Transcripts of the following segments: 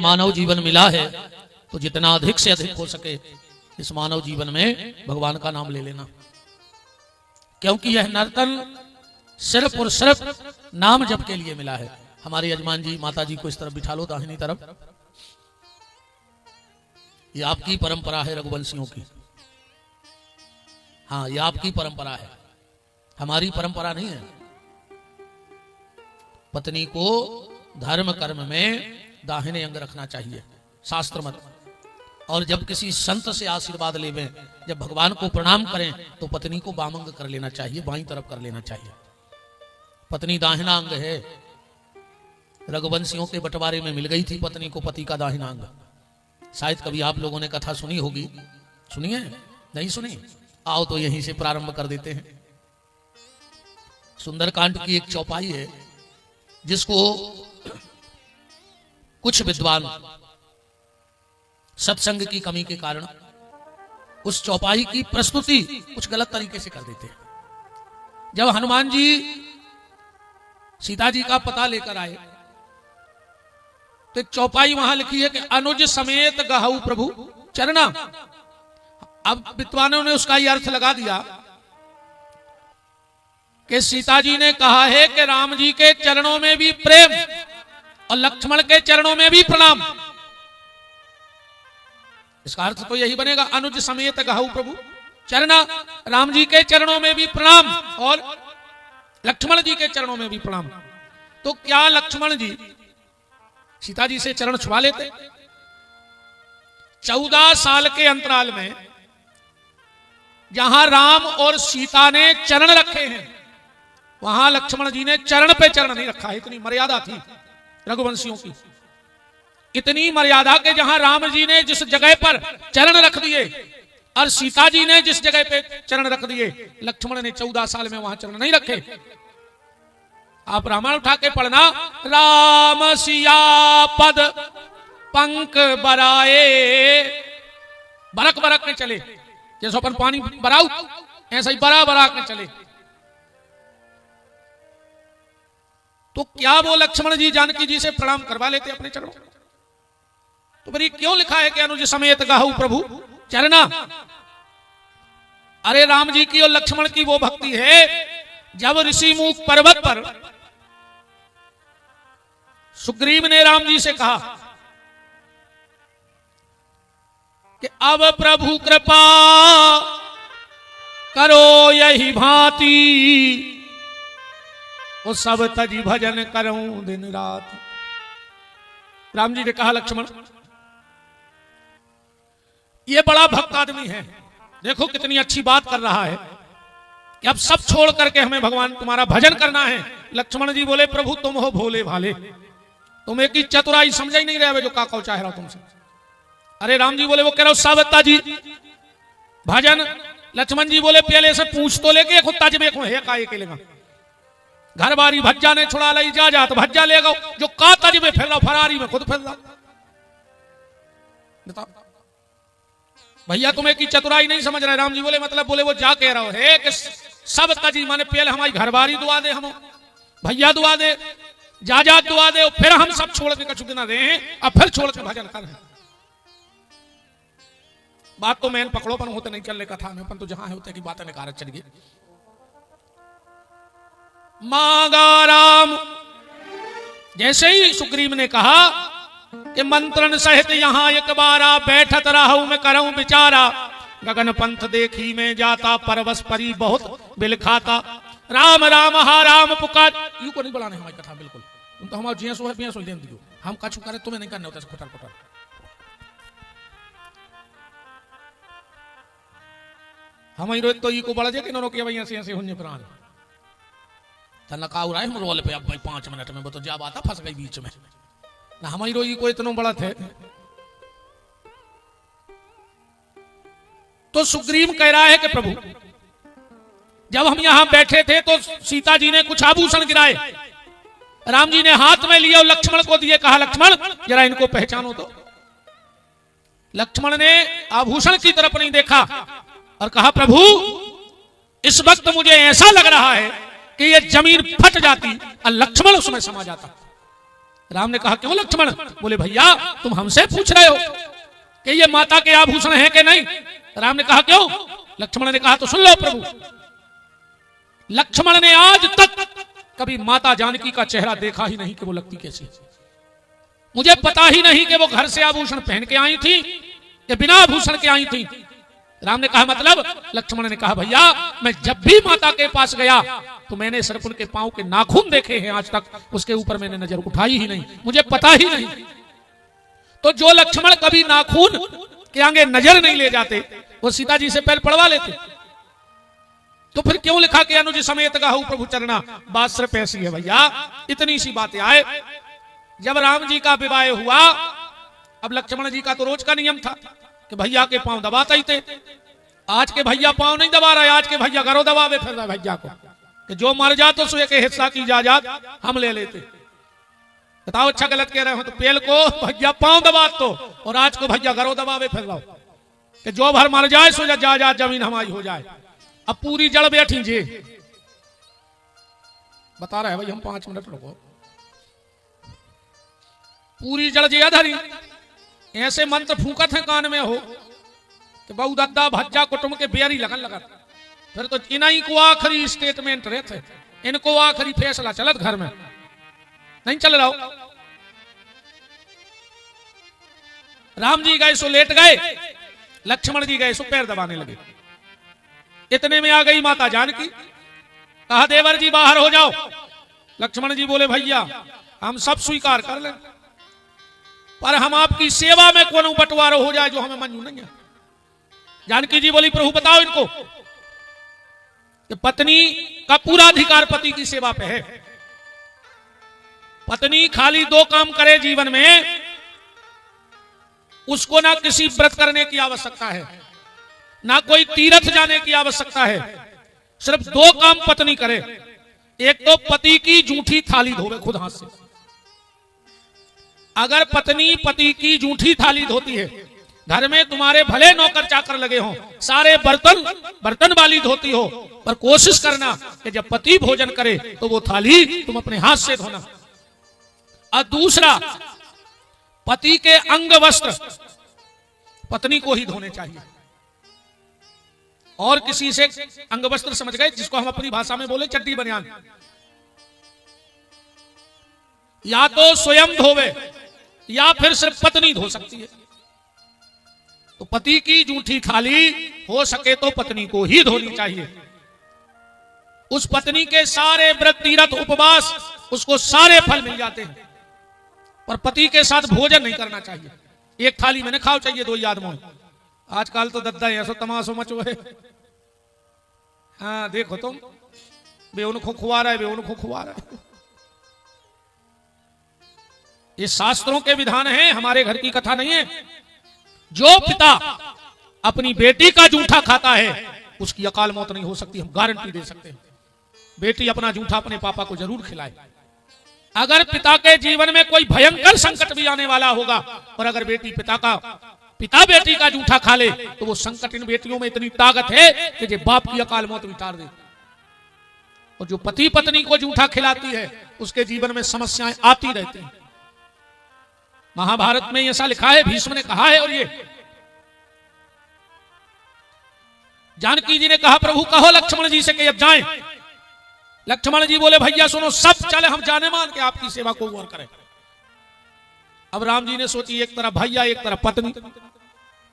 मानव जीवन मिला है तो जितना अधिक से अधिक हो सके इस मानव जीवन में भगवान का नाम ले लेना, क्योंकि यह नर्तन सिर्फ और सिर्फ नाम जप के लिए मिला है। हमारे यजमान जी माता जी को इस तरफ बिठा लो, दाहिनी तरफ। ये आपकी परंपरा है रघुवंशियों की, हाँ ये आपकी परंपरा है, हमारी परंपरा नहीं है। पत्नी को धर्म कर्म में दाहिने अंग रखना चाहिए, शास्त्र मत। और जब किसी संत से आशीर्वाद लेवें, जब भगवान को प्रणाम करें तो पत्नी को बाम अंग कर लेना चाहिए, बाईं तरफ कर लेना चाहिए। पत्नी दाहिना अंग है, रघुवंशियों के बंटवारे में मिल गई थी पत्नी को पति का दाहिना अंग। शायद कभी आप लोगों ने कथा सुनी होगी, सुनिए नहीं सुनी? आओ तो यहीं से प्रारंभ कर देते हैं। सुंदरकांड की एक चौपाई है जिसको कुछ विद्वान सत्संग की कमी के कारण उस चौपाई की प्रस्तुति कुछ गलत तरीके से कर देते हैं। जब हनुमान जी सीता जी का पता लेकर आए तो एक चौपाई वहां लिखी है कि अनुज समेत गहऊ प्रभु चरना। अब विद्वानों ने उसका यह अर्थ लगा दिया कि सीता जी ने कहा है कि राम जी के चरणों में भी प्रेम और लक्ष्मण के चरणों में भी प्रणाम। इसका अर्थ तो यही बनेगा, अनुज समेत गहऊ प्रभु चरना, राम जी के चरणों में भी प्रणाम और लक्ष्मण जी के चरणों में भी प्रणाम। तो क्या लक्ष्मण जी सीता जी से चरण छुआ लेते? 14 साल के अंतराल में जहां राम और सीता ने चरण रखे हैं वहां लक्ष्मण जी ने चरण पे चरण नहीं रखा है। इतनी मर्यादा थी रघुवंशियों की, इतनी मर्यादा के जहां राम जी ने जिस जगह पर चरण रख दिए और सीता जी ने जिस जगह पे चरण रख दिए, लक्ष्मण ने 14 साल में वहां चरण नहीं रखे। आप रामायण उठा के पढ़ना, राम सिया पद पंख बराए, बरक बरक में चले, जैसे अपन पानी बराऊ ऐसा ही बरा बरा के चले। तो क्या वो लक्ष्मण जी जानकी जी से प्रणाम करवा लेते अपने चरणों? तो फिर क्यों लिखा है कि अनुज समेत गहऊ प्रभु चरना? अरे राम जी की और लक्ष्मण की वो भक्ति है जब ऋषि मुख पर्वत पर सुग्रीव ने राम जी से कहा कि अब प्रभु कृपा करो यही भांति, वो सब तजी भजन करूं दिन रात। राम जी ने कहा लक्ष्मण ये बड़ा भक्त आदमी है, देखो कितनी अच्छी बात कर रहा है कि अब सब छोड़ करके हमें भगवान तुम्हारा भजन करना है। लक्ष्मण जी बोले प्रभु तुम हो भोले भाले, तुम एक ही चतुराई समझ ही नहीं रहे जो काका चाह रहा तुमसे। अरे राम जी बोले वो कह रहा सावता जी भजन। लक्ष्मण जी बोले पहले से पूछ तो लेके खुद तजबे को है का के लेगा, घर बारी भज्जा ने छुड़ा लाई जा जात भज्जा लेगा, जो का तजबे फिर रहा फरारी में खुद फिर रहा। बताओ भैया तुम्हें की चतुराई नहीं समझ रहे। राम जी बोले मतलब बोले वो जा कह रहा है कि सब तजी माने पहले हमारी घरबारी दुआ दे, हम भैया दुआ दे, जा दुआ दे, फिर हम सब छोड़ के कछु दिन रहे हैं और फिर छोड़ के भजन कर रहे हैं। बात तो मैंने पकड़ो पर होते नहीं चलने का था में, पर तो जहां है होते की बात निकार चल गई। मांगा राम, जैसे ही सुग्रीव ने कहा कि मंत्रण सहित यहां एक बारा बैठत रहूं मैं करऊं बिचारा, गगन पंथ देखी में जाता परवश परी बहुत बिल खाता, राम राम हा राम पुकार। यू को नहीं बुलाने हमारी कथा बिल्कुल, तुम तो हमारे जिया सो है पिया सो लेन दियो, हम कछु करे तुम्हें नहीं करने होता खुटर खुटर। हम ही रोज तो ई को बड़ा जे कि नो के भैया से ऐसे होने प्राण तना का उराए हम रोल पे अब भाई 5 मिनट में तो जा बात फंस गई बीच में ना। हमारी रोई को इतना बड़ा थे तो सुग्रीव कह रहा है कि प्रभु जब हम यहां बैठे थे तो सीता जी ने कुछ आभूषण गिराए, राम जी ने हाथ में लिए और लक्ष्मण को दिए, कहा लक्ष्मण जरा इनको पहचानो तो। लक्ष्मण ने आभूषण की तरफ नहीं देखा और कहा प्रभु इस वक्त मुझे ऐसा लग रहा है कि ये जमीन फट जाती और लक्ष्मण उसमें समा जाता। राम ने कहा क्यों लक्ष्मण? बोले भैया तुम हमसे पूछ रहे हो कि ये माता के आभूषण हैं कि नहीं? राम ने कहा क्यों? लक्ष्मण ने कहा तो सुन लो प्रभु, लक्ष्मण ने आज तक कभी माता जानकी का चेहरा देखा ही नहीं कि वो लगती कैसी। मुझे पता ही नहीं कि वो घर से आभूषण पहन के आई थी कि बिना आभूषण के आई थी। राम ने कहा मतलब? लक्ष्मण ने कहा भैया मैं जब भी माता के पास गया तो मैंने सिर्फ उनके पांव के नाखून देखे हैं, आज तक उसके ऊपर मैंने नजर उठाई ही नहीं, मुझे पता ही नहीं। तो जो लक्ष्मण कभी नाखून के आगे नजर नहीं ले जाते वो सीता जी से पैर पड़वा लेते, तो फिर क्यों लिखा कि अनुज समेत गाहु प्रभु चरना? बात सिर्फ ऐसी है भैया, इतनी सी बातें आए। जब राम जी का विवाह हुआ, अब लक्ष्मण जी का तो रोज का नियम था कि भैया के पांव दबाते ही थे। आज के भैया पांव नहीं दबा रहे, आज के भैया घरों दबावे फिर रहा भैया को कि जो मर जा तो सुए के हिस्सा की इजाजत हम ले लेते। बताओ अच्छा गलत कह रहे हो? तो पेल को भैया पांव दबा तो, और आज को भैया घरों दबावे फिर रहा कि जो भर मर जाए सो जा जमीन हमारी हो जाए। अब पूरी जड़ बैठी जी, बता रहे भाई हम 5 मिनट रुको। पूरी जड़ जी अधरी ऐसे मंत्र फूकत है कान में हो कि बहु दद्दा भज्जा कुटुंब के बेरी लगन लगा। फिर तो इन्हीं को आखिरी स्टेटमेंट रहते, इनको आखिरी फैसला चलत, घर में नहीं चल रहा हो। राम जी गए सो लेट गए, लक्ष्मण जी गए सो पैर दबाने लगे। इतने में आ गई माता जानकी, कहा देवर जी बाहर हो जाओ। लक्ष्मण जी बोले भैया हम सब स्वीकार कर लें, पर हम आपकी सेवा में कोनो बंटवारा हो जाए जो हमें मंजूर नहीं है। जानकी जी बोली प्रभु बताओ इनको कि पत्नी का पूरा अधिकार पति की सेवा पे है। पत्नी खाली 2 काम करे जीवन में, उसको ना किसी व्रत करने की आवश्यकता है, ना कोई तीर्थ जाने की आवश्यकता है। सिर्फ 2 काम पत्नी करे, एक तो पति की जूठी थाली धोवे खुद हाथ से। अगर पत्नी पति की जूठी थाली धोती है, घर में तुम्हारे भले नौकर चाकर लगे हों, सारे बर्तन वाली धोती हो, पर कोशिश करना कि जब पति भोजन करे तो वो थाली तुम अपने हाथ से धोना। और दूसरा, पति के अंग वस्त्र पत्नी को ही धोने चाहिए। और किसी से अंग वस्त्र समझ गए, जिसको हम अपनी भाषा में बोले चड्डी बनियान, या तो स्वयं धोवे या फिर सिर्फ पत्नी धो सकती है। तो पति की जूठी थाली हो सके तो पत्नी को ही धोनी चाहिए। उस पत्नी के सारे व्रत तीर्थ उपवास उसको सारे फल मिल जाते हैं, पर पति के साथ भोजन नहीं करना चाहिए। एक थाली में न खाओ चाहिए 2 आदमों। आजकल तो दद्दा ऐसा तमाशो मचो है। हाँ देखो तुम, वे उनको खुआ रहा है, वे उनको खुआ रहा है। ये शास्त्रों के विधान हैं, हमारे घर की कथा नहीं है। जो पिता अपनी बेटी का जूठा खाता है उसकी अकाल मौत नहीं हो सकती, हम गारंटी दे सकते हैं। बेटी अपना जूठा अपने पापा को जरूर खिलाए। अगर पिता के जीवन में कोई भयंकर संकट भी आने वाला होगा, और अगर पिता बेटी का जूठा खा ले तो वो संकट इन बेटियों में इतनी ताकत है कि जो बाप की अकाल मौत उतार दे। और जो पति पत्नी को जूठा खिलाती है उसके जीवन में समस्याएं आती रहती हैं। महाभारत में ऐसा लिखा है, भीष्म ने कहा है। और ये जानकी जी ने कहा प्रभु कहो लक्ष्मण जी से कि अब जाएं। लक्ष्मण जी बोले भैया सुनो, सब चले, हम जाने मान के आपकी सेवा को और करें। अब राम जी ने सोची, एक तरफ भैया एक तरफ पत्नी।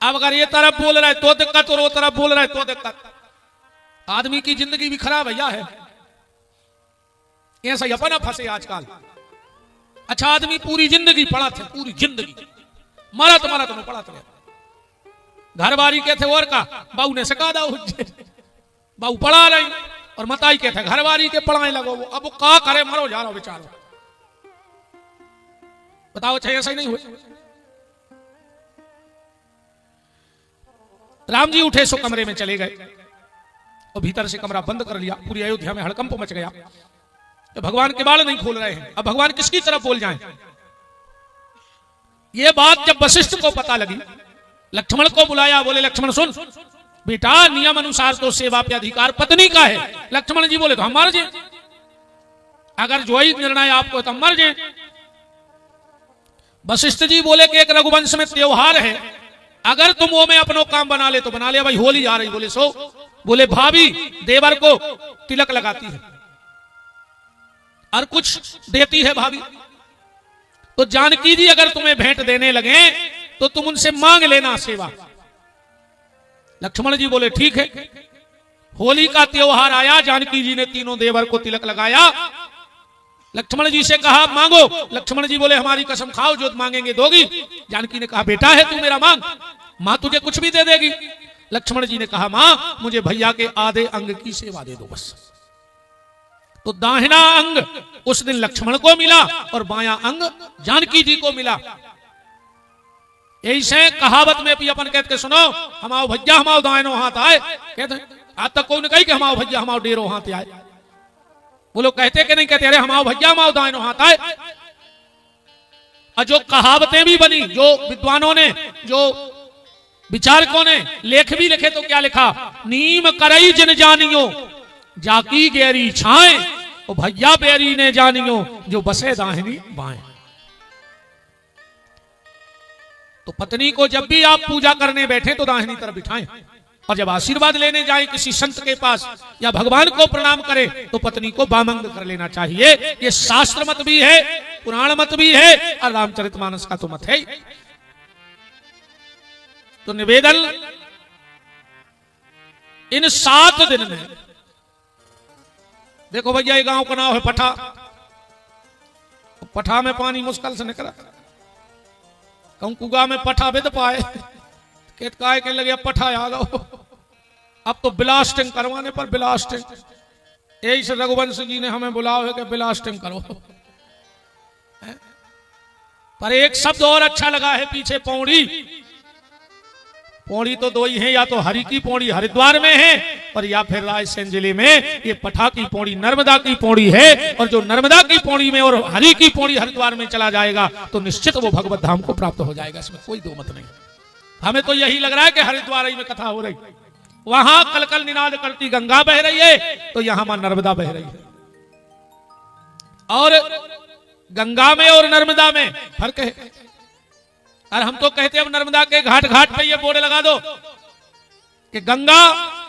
अब अगर ये तरफ बोल रहा है तो दिक्कत और वो तरफ बोल रहा है तो दिक्कत। आदमी की जिंदगी भी खराब भैया है, ऐसा ही अपना फंसे आजकल। अच्छा आदमी पूरी जिंदगी पड़ा थे, पूरी जिंदगी मारा तो पड़ा था। घर बारी के थे और का बाऊ ने सका दा, बाऊ पढ़ा रही और मताई के थे घर बारी के पढ़ाए लगो। वो अब का करे, मरो जा रहा बेचारो। बताओ अच्छा ऐसा ही नहीं हुआ। राम जी उठे सो कमरे में चले गए और भीतर से कमरा बंद कर लिया। पूरी अयोध्या में हड़कंप मच गया। तो भगवान के बाल नहीं खोल रहे हैं। अब भगवान किसकी तरफ बोल जाएं? ये बात जब वशिष्ठ को पता लगी, लक्ष्मण को बुलाया, बोले लक्ष्मण सुन बेटा, नियम अनुसार तो सेवा पे अधिकार पत्नी का है। लक्ष्मण जी बोले तो हम मर जाए, अगर जो ही निर्णय आपको तो हम मर जाए। वशिष्ठ जी बोले कि एक रघुवंश में त्योहार है, अगर तुम वो में अपनो काम बना ले तो बना ले, भाई होली आ रही। बोले सो? बोले भाभी देवर को तिलक लगाती है और कुछ देती है भाभी, तो जानकी जी अगर तुम्हें भेंट देने लगे तो तुम उनसे मांग लेना सेवा। लक्ष्मण जी बोले ठीक है। होली का त्योहार आया, जानकी जी ने तीनों देवर को तिलक लगाया। लक्ष्मण जी से कहा मांगो। लक्ष्मण जी बोले हमारी कसम खाओ, जो मांगेंगे दोगी। जानकी ने कहा बेटा है तू मेरा, मांग, मां तुझे कुछ भी दे देगी। लक्ष्मण जी ने कहा मां मुझे भैया के आधे अंग की सेवा दे दो बस। तो दाहिना अंग उस दिन लक्ष्मण को मिला और बायां अंग जानकी जी को मिला। ऐसे कहावत में भी अपन कहते सुनो, हमाओ भैया हमाओ दाहिनो हाथ आए। कहते आज तक कोई ने कही कि हमाओ भैया हमाओ डेरो हाथ आए। वो लोग कहते कि नहीं कहते, अरे हमाओ भैया हमाओ दाहिनो हाथ आए। और जो कहावतें भी बनी, जो विद्वानों ने, जो विचारकों ने लेख भी लिखे, तो क्या लिखा? नीम करई जिन जानियो जाकी गेरी छाए, और भैया बेरी ने जानियो जो बसे दाहिनी बाएं। तो पत्नी को जब भी आप पूजा करने बैठे तो दाहिनी तरफ बिठाएं, और जब आशीर्वाद लेने जाए किसी संत के पास या भगवान को प्रणाम करें तो पत्नी को बामंग कर लेना चाहिए। ये शास्त्र मत भी है, पुराण मत भी है, और रामचरितमानस का तो मत है। तो निवेदन, इन 7 दिन में देखो भैया, ये गांव का नाम है पठा। पठा में पानी मुश्किल से निकला, कहूं कुगा में पठा बेद पाए, कहते काय कहने लगे अब पठा आ जाओ। अब तो ब्लास्टिंग करवाने पर ब्लास्टिंग। यही से रघुवंश जी ने हमें बुलाओ है कि ब्लास्टिंग करो। पर एक शब्द और अच्छा लगा है पीछे, पौड़ी। पौड़ी तो 2 ही है, या तो हरि की पौड़ी हरिद्वार में है, और या फिर रायसेन जिले में ये पठा की पौड़ी नर्मदा की पौड़ी है। और जो नर्मदा की पौड़ी में और हरि की पौड़ी हरिद्वार में चला जाएगा तो निश्चित वो भगवत धाम को प्राप्त हो जाएगा, इसमें कोई दो मत नहीं। हमें तो यही लग रहा है कि हरिद्वार ही में कथा हो रही, वहां कलकल निनाद करती गंगा बह रही है, तो यहां मां नर्मदा बह रही है। और गंगा में और नर्मदा में फर्क है। और हम तो कहते हैं अब नर्मदा के घाट घाट पे ये बोर्ड लगा दो कि गंगा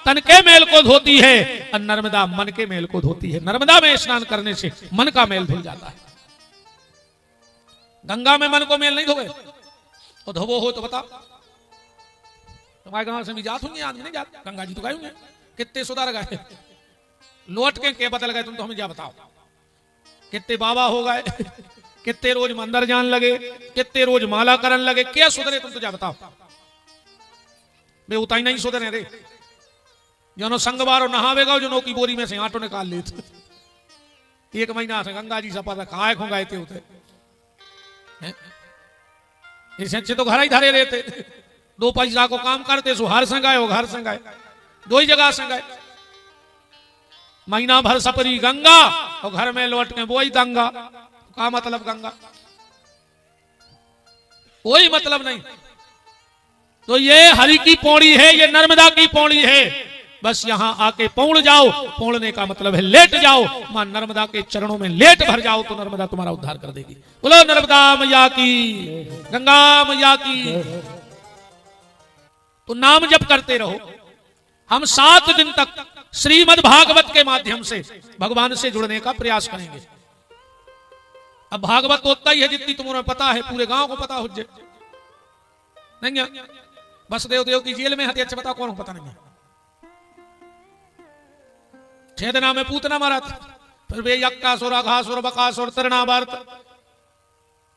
तन के मेल को धोती है और नर्मदा मन के मेल को धोती है। नर्मदा में स्नान करने से मन का मेल धुल जाता है, गंगा में मन को मेल नहीं धोगे तो धोबो हो तो बताओ। तुम्हारे गांव से भी जात होंगे, आदमी नहीं जात, गंगा जी तो गए होंगे, कितने सुधार गए, लौट के बदल गए, तुम तो हमें क्या बताओ। कितने बाबा हो गए, कितने रोज मंदिर जान लगे, कितने रोज माला करन लगे, क्या सुधरे तुम तो क्या बताओ। बे उताई नहीं सुधरे रे, जो संगवारो नहावेगा जो की बोरी में से आटो निकाल लेते। 1 महीना से गंगा जी सपा रखा खो गए थे उसे, इससे अच्छे तो घर ही धरे रहते, 2 पैसा को काम करते, सो हर संगाए हो घर संगाए, 2 ही जगह संगाए। महीना भर सपरी गंगा और घर में लौट के वही दंगा। का मतलब गंगा, कोई मतलब नहीं। तो ये हरि की पौड़ी है, ये नर्मदा की पौड़ी है। बस यहां आके पौड़ जाओ, पौड़ने का मतलब है लेट जाओ, मां नर्मदा के चरणों में लेट भर जाओ तो नर्मदा तुम्हारा उद्धार कर देगी। बोलो नर्मदा मैया की, गंगा मैया की। तो नाम जप करते रहो। हम 7 दिन तक श्रीमद् भागवत के माध्यम से भगवान से जुड़ने का प्रयास करेंगे। अब भागवत तो उतना ही है जितनी तुम्हें पता है, पूरे गांव को पता हो जाए नहीं है। बस देव की जेल में हती, अच्छा बताओ कौन पता नहीं है। 6 दिना में पूतना मारा था, फिर वे यक्कासुर अघासुर बकासुर तृणावर्त,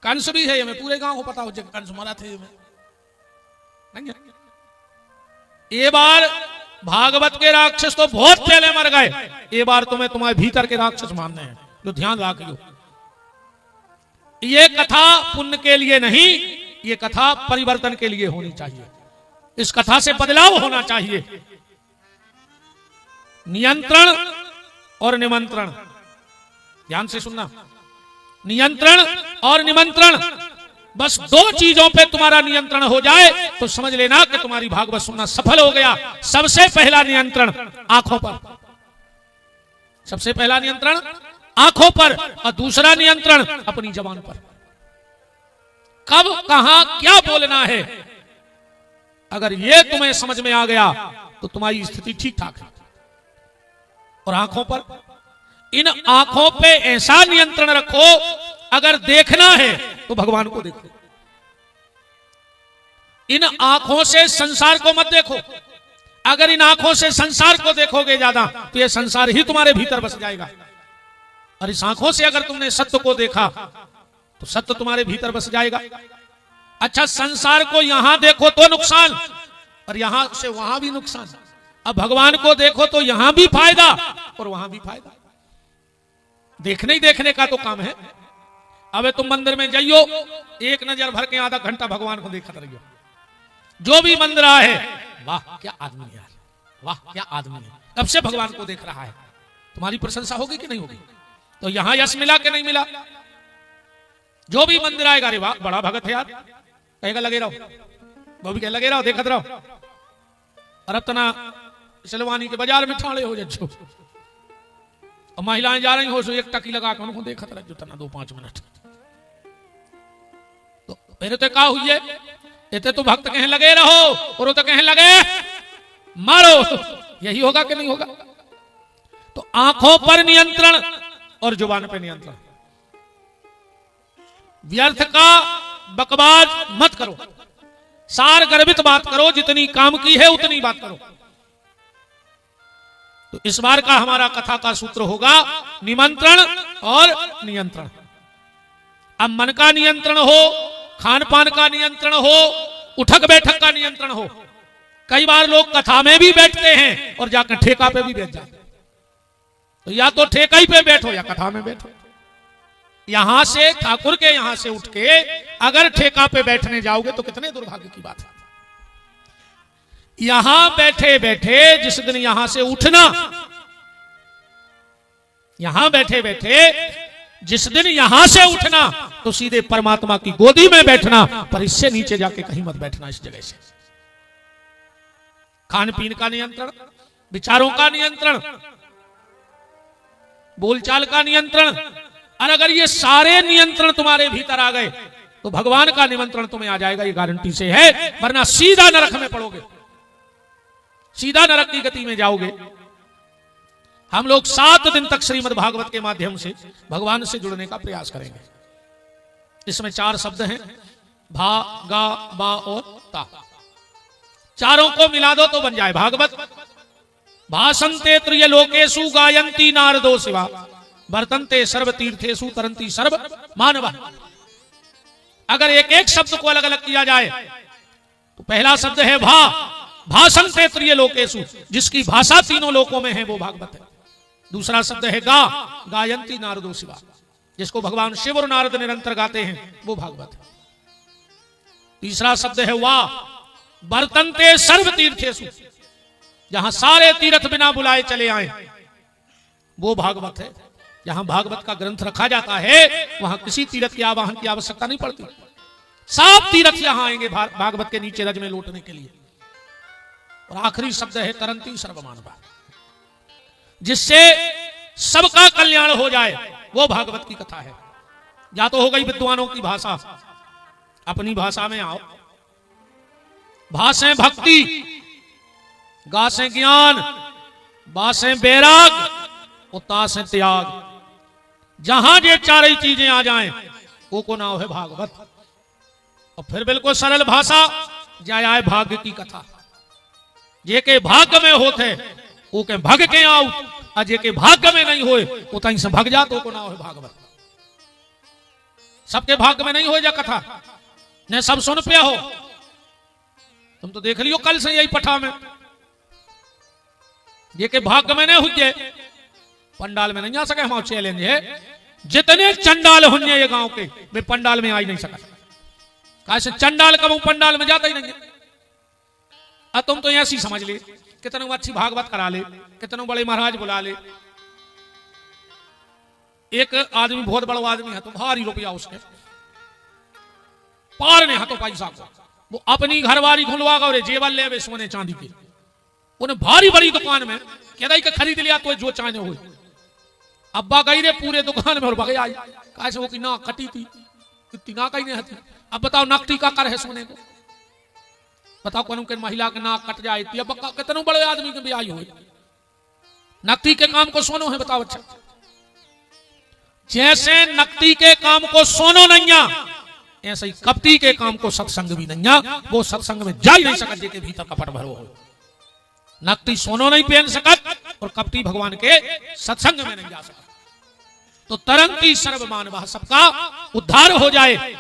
कंस भी है, हमें पूरे गांव को पता हो जाए कंस मारा थे नहीं है। ये बार भागवत के राक्षस तो बहुत पहले मर गए, ये बार तुम्हें तुम्हारे भीतर के राक्षस मानने हैं, जो ध्यान रखियो। ये कथा पुण्य के लिए नहीं, ये कथा परिवर्तन के लिए होनी चाहिए। इस कथा से बदलाव होना चाहिए। नियंत्रण और निमंत्रण, ध्यान से सुनना, नियंत्रण और निमंत्रण, बस 2 चीजों पे तुम्हारा नियंत्रण हो जाए तो समझ लेना कि तुम्हारी भागवत सुनना सफल हो गया। सबसे पहला नियंत्रण आंखों पर, सबसे पहला नियंत्रण आंखों पर, और दूसरा नियंत्रण अपनी जबान पर। कब कहां क्या बोलना है, अगर ये तुम्हें समझ में आ गया तो तुम्हारी स्थिति ठीक ठाक है। और आंखों पर, इन आंखों पे ऐसा नियंत्रण रखो, अगर देखना है तो भगवान को देखो। इन आंखों से संसार को मत देखो। अगर इन आंखों से संसार को देखोगे ज्यादा तो ये संसार ही तुम्हारे भीतर बस जाएगा। और इस आंखों से अगर तुमने सत्य को देखा तो सत्य तुम्हारे भीतर बस जाएगा। अच्छा, संसार को यहां देखो तो नुकसान, और यहां से वहां भी नुकसान। अब भगवान को देखो तो यहां भी फायदा और वहां भी फायदा। देखने ही देखने का तो काम है। अब तुम मंदिर में जाइयो, एक नजर भर के आधा घंटा भगवान को देखते रहियो। जो भी मंदिर है, वाह क्या आदमी है, वाह क्या आदमी है, कब से भगवान को देख रहा है। तुम्हारी प्रशंसा होगी कि नहीं होगी? तो यहां यश मिला कि नहीं मिला? जो भी मंदिर आएगा, अरे वाह बड़ा भगत है यार, कहेगा लगे रहो, वो भी कहे लगे रहो, देखत रहो। और अब तना सलवानी के बाजार में ठाणे हो जाओ, और महिलाएं जा रही हो सो एक टकी लगा कर उनको देखत रहो तना 2-5 मिनट। तो पहले तो क्या हुई है, इतने तो भक्त कहें लगे रहो और वो तो कहें लगे मारो। यही होगा कि नहीं होगा? तो आंखों पर नियंत्रण और जुबान पर नियंत्रण। व्यर्थ का बकवास मत करो, सार गर्भित बात करो, जितनी काम की है उतनी बात करो। तो इस बार का हमारा कथा का सूत्र होगा निमंत्रण और नियंत्रण। अब मन का नियंत्रण हो, खान पान का नियंत्रण हो, उठक बैठक का नियंत्रण हो। कई बार लोग कथा में भी बैठते हैं और जाकर ठेका पे भी बैठ जाते। तो या तो ठेका ही पे बैठो या कथा में बैठो। यहां से ठाकुर के यहां से उठ के अगर ठेका पे बैठने जाओगे तो कितने दुर्भाग्य की बात है। यहां बैठे बैठे जिस दिन यहां से उठना, यहां बैठे बैठे जिस दिन यहां से उठना तो सीधे परमात्मा की गोदी में बैठना, पर इससे नीचे जाके कहीं मत बैठना। इस जगह से खान पीन का नियंत्रण, विचारों का नियंत्रण, बोलचाल का नियंत्रण। और अगर ये सारे नियंत्रण तुम्हारे भीतर आ गए तो भगवान का निमंत्रण तुम्हें आ जाएगा, ये गारंटी से है। वरना सीधा नरक में पड़ोगे, सीधा नरक की गति में जाओगे। हम लोग 7 दिन तक श्रीमद् भागवत के माध्यम से भगवान से जुड़ने का प्रयास करेंगे। इसमें 4 शब्द हैं, भा, गा, बा और ता। चारों को मिला दो तो बन जाए भागवत। भाषन्ते त्रिय लोकेषु गायन्ति नारदो शिवा, वर्तन्ते सर्व तीर्थेषु तरन्ति सर्व मानवा। अगर एक एक शब्द को अलग अलग किया जाए तो पहला शब्द है भा, भाषन्ते त्रिय लोकेषु, जिसकी भाषा तीनों लोकों में है वो भागवत है। दूसरा शब्द है गा, गायन्ति नारदो शिवा, जिसको भगवान शिव और नारद निरंतर गाते हैं वो भागवत है। तीसरा शब्द है वा, वर्तन्ते सर्व तीर्थेषु, जहां सारे तीर्थ बिना बुलाए चले आए वो भागवत है। जहां भागवत का ग्रंथ रखा जाता है वहां किसी तीर्थ की आवाहन की आवश्यकता नहीं पड़ती। सब तीर्थ यहां आएंगे भागवत के नीचे रज में लौटने के लिए। और आखिरी शब्द है तरंती सर्वमानवा, जिससे सबका कल्याण हो जाए वो भागवत की कथा है। या तो हो गई विद्वानों की भाषा, अपनी भाषा में आओ, भाषें भक्ति, गासें ज्ञान, बासें बैराग, उतासें त्याग। जहां ये 4 चीजें आ जाएं वो को नाम है भागवत। और फिर बिल्कुल सरल भाषा, जय आए भाग्य की कथा। जे के भाग्य में होते वो के भग के आओ, और जे के भाग्य में नहीं होए वो तहीं से भग जा तो को नाम है भागवत। सबके भाग्य में नहीं हो जा कथा, न सब सुन पे हो। तुम तो देख लियो कल से यही पठा में, ये के भाग्य में नहीं हुए पंडाल में नहीं आ सके। हमारा चैलेंज है, जितने चंडाल होंगे ये गांव के वे पंडाल में आ ही नहीं सका। कैसे चंडाल कब पंडाल में जाता ही नहीं। अब तुम तो ऐसी समझ ले, कितनों अच्छी भागवत करा ले, कितनों बड़े महाराज बुला ले। एक आदमी बहुत बड़ा आदमी है तो भारी रुपया उसके पार ने हाथों पैसा को, वो अपनी घरवारी खुलवा गए जेवर ले सोने चांदी के। उन्हें भारी बड़ी दुकान में कहता कि खरीद लिया तो जो चाहने हुए। अब्बा गई रे पूरे दुकान में और बगे आई, कैसे वो की ना कटी थी, इतनी ना कहीं नहीं थी। अब बताओ नकटी का कर है सोने को, बताओ कौन के महिला के नाक कट जाए अब कितने बड़े आदमी के ब्याह हुए, नकटी के काम को सोनो है, बताओ। अच्छा, जैसे नकटी के काम को सोनो नैया, ऐसे ही कपटी के काम को सत्संग भी नैया। वो सत्संग में जा ही नहीं सकत जेके भीतर कपट भरो हो। नकटी सोनो नहीं पहन सकत और कपटी भगवान के सत्संग में नहीं जा सकत। तो तरंती सर्वमान वह सबका उद्धार हो जाए,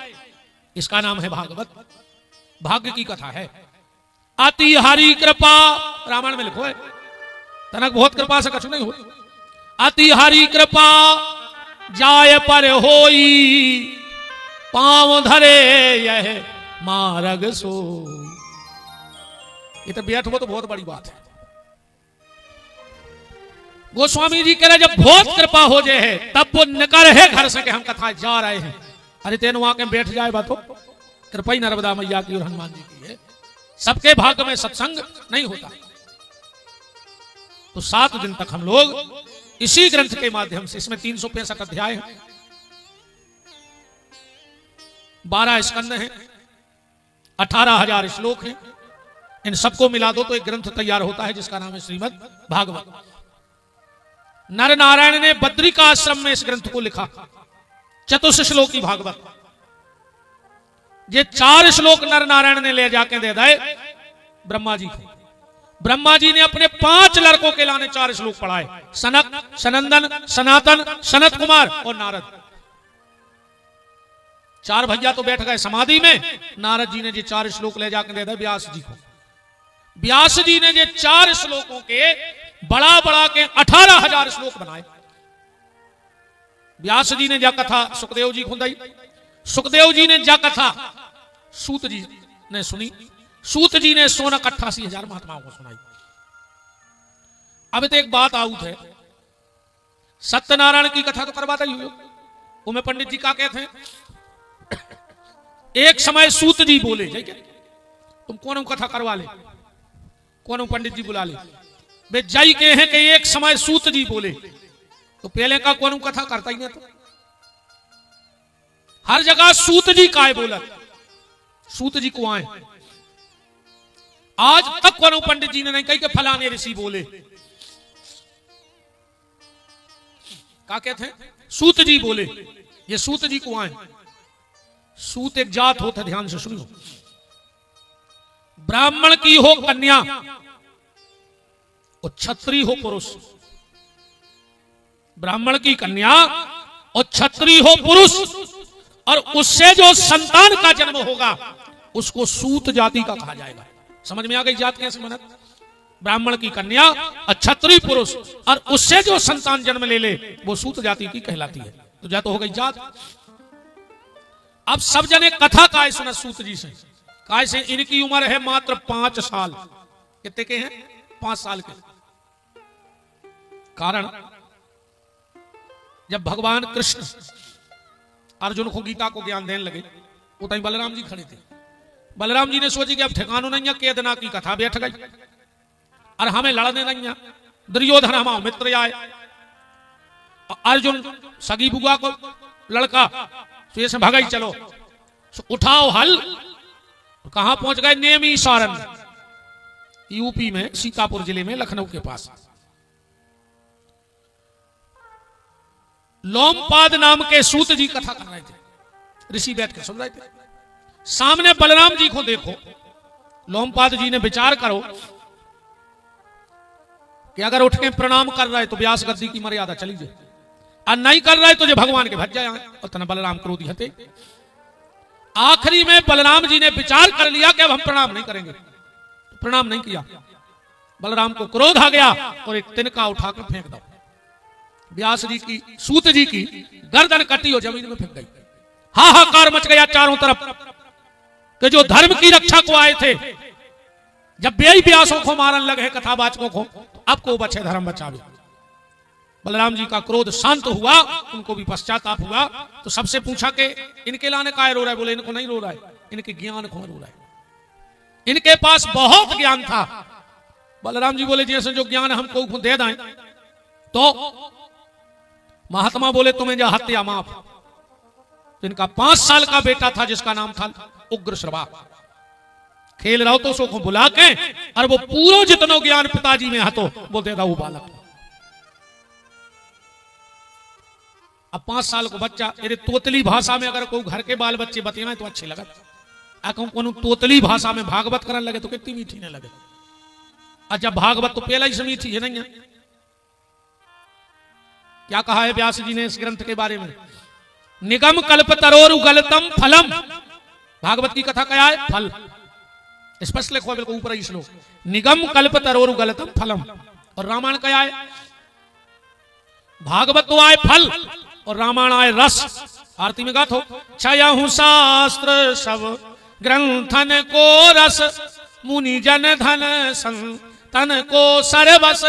इसका नाम है भागवत। भाग्य की कथा है। अति हरि कृपा, रामायण में लिखो है, तनक बहुत कृपा से कछु नहीं हो। अति हरि कृपा जाय पर होई, पांव धरे यह मार्ग सो। ये तो बैठो तो बहुत बड़ी बात है। गोस्वामी जी कह रहे जब बहुत कृपा हो जाए है तब वो निकल है घर से कि हम कथा जा रहे हैं। अरे तेन वहां के बैठ जाए बात, कृपा ही नर्मदा मैया की और हनुमान जी की है। सबके भाग्य में सत्संग नहीं होता। तो 7 दिन तक हम लोग इसी ग्रंथ के माध्यम से, इसमें 365 अध्याय हैं, 12 स्कंद हैं, 18,000 श्लोक हैं। इन सबको मिला दो तो एक ग्रंथ तैयार होता है जिसका नाम है श्रीमद् भागवत। नर नारायण ने बद्रिका आश्रम में इस ग्रंथ को लिखा, चतुश्लोकी भागवत। ये 4 श्लोक नर नारायण ने ले जाके दे दिए ब्रह्मा जी को। ब्रह्मा जी ने अपने 5 लड़कों के लाने 4 श्लोक पढ़ाए, सनक, सनंदन, सनातन, सनत कुमार और नारद। 4 भैया तो बैठ गए समाधि में। नारद जी ने ये 4 श्लोक ले जाकर दे दिए व्यास जी को। व्यास जी ने ये 4 श्लोकों के बड़ा बड़ा के 18,000 श्लोक बनाए। व्यास जी ने जा कथा सुखदेव जी को दी, सुखदेव जी ने जा कथा सूत जी ने सुनी, सूत जी ने 88,000 महात्माओं को सुनाई। अब तो एक बात आउट है, सत्यनारायण की कथा तो करवाता ही हो। उनमें पंडित जी क्या कहते हैं, एक समय सूत जी बोले तुम कौन कथा करवा ले, कौन पंडित जी बुला ले। वे जय के हैं कि एक समय सूत जी बोले, तो पहले का कौन कथा करता ही नहीं। तो हर जगह सूत जी काय बोला, सूत जी को आए। आज तक कौन पंडित जी ने नहीं कही कि फलाने ऋषि बोले। क्या कहते हैं, सूत जी बोले, ये सूत जी को आए। सूत एक जात होता, ध्यान से सुनियो। ब्राह्मण की हो कन्या और क्षत्रिय हो पुरुष, ब्राह्मण की कन्या और क्षत्रिय हो पुरुष, और उससे जो संतान का जन्म होगा उसको सूत जाति का कहा जाएगा। समझ में आ गई जात कैसे मनत? ब्राह्मण की कन्या और क्षत्रिय पुरुष, और उससे जो संतान जन्म ले ले वो सूत जाति की कहलाती है। तो जात हो गई जात। अब सब जने कथा काय सुना सूत जी से, काय से इनकी उम्र है मात्र 5 साल। कितने के हैं? 5 साल के। कारण जब भगवान कृष्ण अर्जुन को गीता को ज्ञान देने लगे, वो तभी बलराम जी खड़े थे। बलराम जी ने सोची कि अब ठिकानो नहीं है, केदना की कथा बैठ गई और हमें लड़ने नहीं है। दुर्योधन हमारा मित्र आए, अर्जुन सगी बुआ को लड़का, तो ये भगाई चलो, तो उठाओ हल। कहां पहुंच गए? नेमी सारण, यूपी में, सीतापुर जिले में, लखनऊ के पास। लोमपाद नाम के सूत जी कथा कर रहे थे, ऋषि बैठ के सुन रहे थे। सामने बलराम जी को देखो, लोमपाद जी ने विचार करो कि अगर उठ के प्रणाम कर रहे तो व्यास गद्दी की मर्यादा चली जाए, और नहीं कर रहे तो जो भगवान के भज जाए। और तना बलराम क्रोधी हते। आखिरी में बलराम जी ने विचार कर लिया कि अब हम प्रणाम नहीं करेंगे, तो प्रणाम नहीं किया। बलराम को क्रोध आ गया और एक तिनका उठाकर फेंक दो। व्यास जी की, सूत जी की गर्दन कटी और जमीन में फेंक गई। हाहाकार मच गया चारों तरफ कि जो धर्म की रक्षा को आए थे, जब बेई व्यासों को मारन लगे कथावाचकों को, अब को बचे धर्म बचावे। बलराम जी का क्रोध शांत हुआ, उनको भी पश्चाताप हुआ। तो सबसे पूछा कि इनके लाने काय रो रहा है? बोले इनको नहीं रो रहा है, इनके ज्ञान को रो रहा है। इनके पास बहुत ज्ञान था। बलराम जी बोले जैसे जो ज्ञान हमको दे दें। तो महात्मा बोले तुम्हें जो हत्या माफ, तो इनका 5 साल का बेटा था जिसका नाम था उग्र श्रवा। खेल रहो तो उसको बुला के और वो पूरा जितना ज्ञान पिताजी में हतो वो देगा वो बालक। अब 5 साल को बच्चा, अरे तोतली भाषा में अगर कोई घर के बाल बच्चे बतिया तो अच्छे लगे, को तोतली भाषा में भागवत करने लगे तो कितनी मीठी नहीं लगे। अच्छा भागवत तो पहला ही से मीठी है नहीं है। क्या कहा है व्यास जी ने इस ग्रंथ के बारे में? निगम कल्प तरोरु गलतम फलम। भागवत की कथा क्या है? फल। स्पष्ट लिखो बिल्कुल ऊपर ही श्लोक, निगम कल्प तरोरु गलतम फलम। और रामायण क्या है? भागवत तो आए फल और रामायण आए रस। आरती में गाथो, छयहु शास्त्र सब ग्रंथन को रस, मुनि जन धन संतन को सरबस,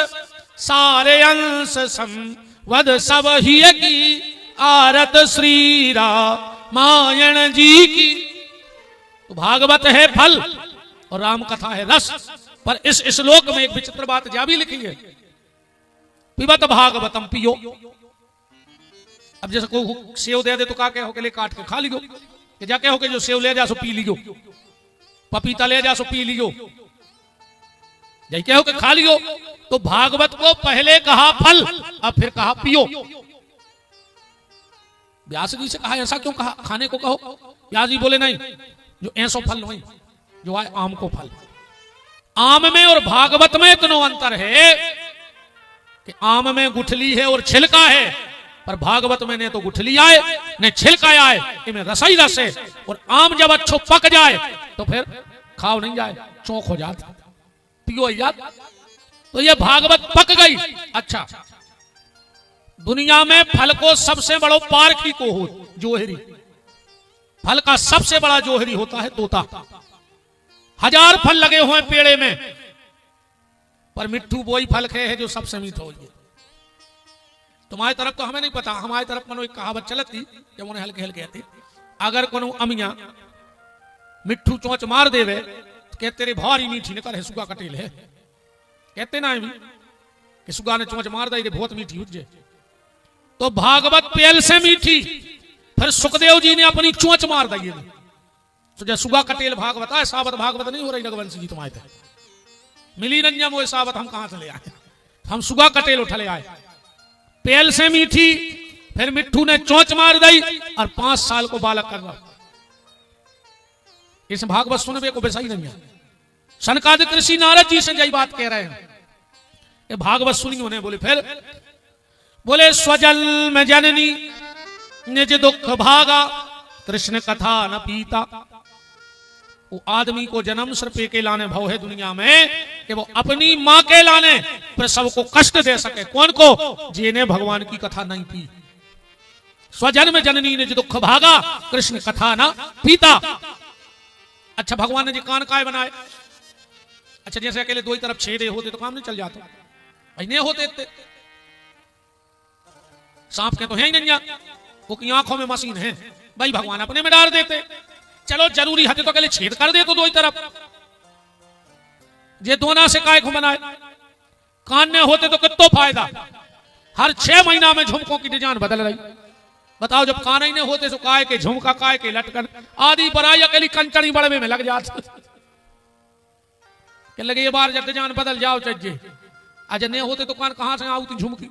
सारे अंश संवद सब ही की, आरत श्री रामायण जी की। तो भागवत है फल और राम कथा है रस। पर इस श्लोक में एक विचित्र बात जा भी लिखी है, पिबत भागवतम पियो। अब जैसे कोई सेव दे दे तो का कहो के ले काट के खा लियो, कि जा कहो के जो सेव ले जा सो पी लियो, पपीता ले जा सो पी लियो, जय कहो के खा लियो। तो भागवत को पहले कहा फल अब फिर कहा पियो। व्यास जी से कहा ऐसा क्यों कहा, खाने को कहो? व्यास जी बोले नहीं, जो ऐसो फल नहीं जो आए आम को फल। आम में और भागवत में इतना अंतर है कि आम में गुठली है और छिलका है, पर भागवत में ने तो गुठली आए ने छिलका आए, इनमें रस ही रस है। और आम जब अच्छो पक जाए तो फिर खाओ नहीं जाए, चौंक हो जाता, पियो जाता। तो ये भागवत पक गई। अच्छा, दुनिया में फल को सबसे बड़ो पारखी को हो जोहरी। फल का सबसे बड़ा जोहरी होता है तोता। 1000 फल लगे हुए पेड़े में, पर मिट्टू वही फल खे है जो सबसे मीठा हो। तुम्हारी तरफ तो हमें नहीं पता, हमारी तरफ मनो एक कहावत चलती जब उन्हें हल्के हल्के आते, अगर कोनो अमिया मिट्टू चोंच मार देवे तो कहते रे भारी मीठी निकल है, सुगा कटेल है। कहते ना भी कि सुगा ने चोंच मार दी बहुत मीठी उज्जे। तो भागवत पेल से मीठी, फिर सुखदेव जी ने अपनी चोंच मार दी। तो जब सुगा कटेल भागवत है, सावत भागवत नहीं हो रही रघुवंशी जी तुम्हारे तक मिली रंजम वो सावत हम कहां से ले आए? हम सुगा कटेल उठले आए। पेल से मीठी, फिर मिट्टू ने चोंच मार दी और 5 साल को बालक कर रहा। इस भागवत सुनने को वैसा ही नहीं है। सनकादिक ऋषि नारद जी से यही बात कह रहे हैं, ये भागवत सुनी उन्हें। बोले फिर बोले स्वजल में जननी निज दुख भागा, कृष्ण कथा न पीता। वो आदमी को जन्म सिर्फ के लाने भाव है दुनिया में कि वो अपनी मां के लाने प्रसव को कष्ट दे सके। कौन को? जिन्हें भगवान की कथा नहीं पी। स्वजन्म जननी निज दुख भागा, कृष्ण कथा न पीता। अच्छा, भगवान ने जी कान काय बनाए? अच्छा, जैसे अकेले दो ही तरफ छेदे होते तो काम नहीं चल जाता, भाई नहीं होते इतने। सांप के तो है ही नहीं, वो की आंखों में मशीन है, भाई भगवान अपने में डाल देते। चलो जरूरी हथे तो अकेले छेद कर दे तो दो ही तरफ, ये दोना से काय को बनाए। कान ने होते तो कितना फायदा, हर 6 महीना में झुमकों की डिजाइन बदल रही। बताओ, जब कान ही नहीं होते तो काय के झुमका, काय के लटकन आदि बराई अकेली कंचड़ी बड़वे में लग जाती। क्या लगे ये बार जब डिजाइन बदल जाओ चाहिए, आज नहीं होते तो कान कहां से आती झुमकी।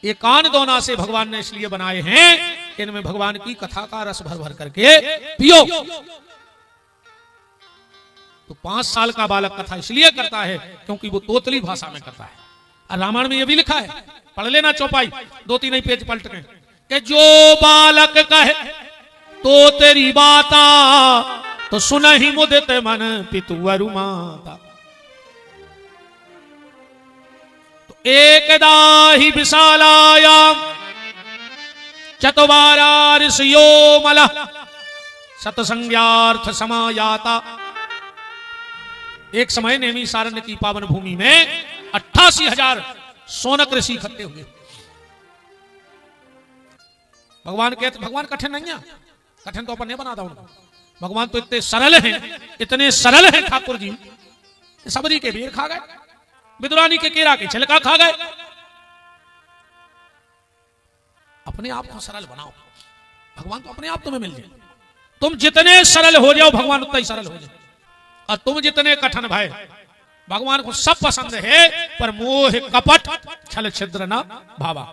ये कान दोना से भगवान ने इसलिए बनाए हैं, इनमें भगवान की कथा का रस भर भर करके पियो। तो 5 साल का बालक कथा इसलिए करता है क्योंकि वो तोतली भाषा में करता है। और रामायण में ये भी लिखा है, पढ़ लेना चौपाई 2-3 ही पेज पलट के, कि जो बालक कहे तो तेरी बाता, तो सुनहि मुदित मन पितुवरु माता। एकदा ही विशालायाम चतुवारा ऋषियो मल, सतसंज्ञार्थ समायाता। एक समय नेमी सारण्य की पावन भूमि में 88,000 सोनक ऋषि इकट्ठे हुए। भगवान कहते, भगवान कठिन नहीं है, कठिन तो अपन नहीं बनाता उनको। भगवान तो इतने सरल हैं, इतने सरल हैं ठाकुर जी, सबरी के बेर खा गए, विदुरानी के केरा के छिलका खा गए। अपने आप को सरल बनाओ। भगवान तो अपने आप तुम्हें मिल जाए। तुम जितने सरल हो जाओ भगवान उतना ही सरल हो जाए, और तुम जितने कठिन भाई, भगवान को सब पसंद है, पर मोह कपट छल छिद्र न भावा,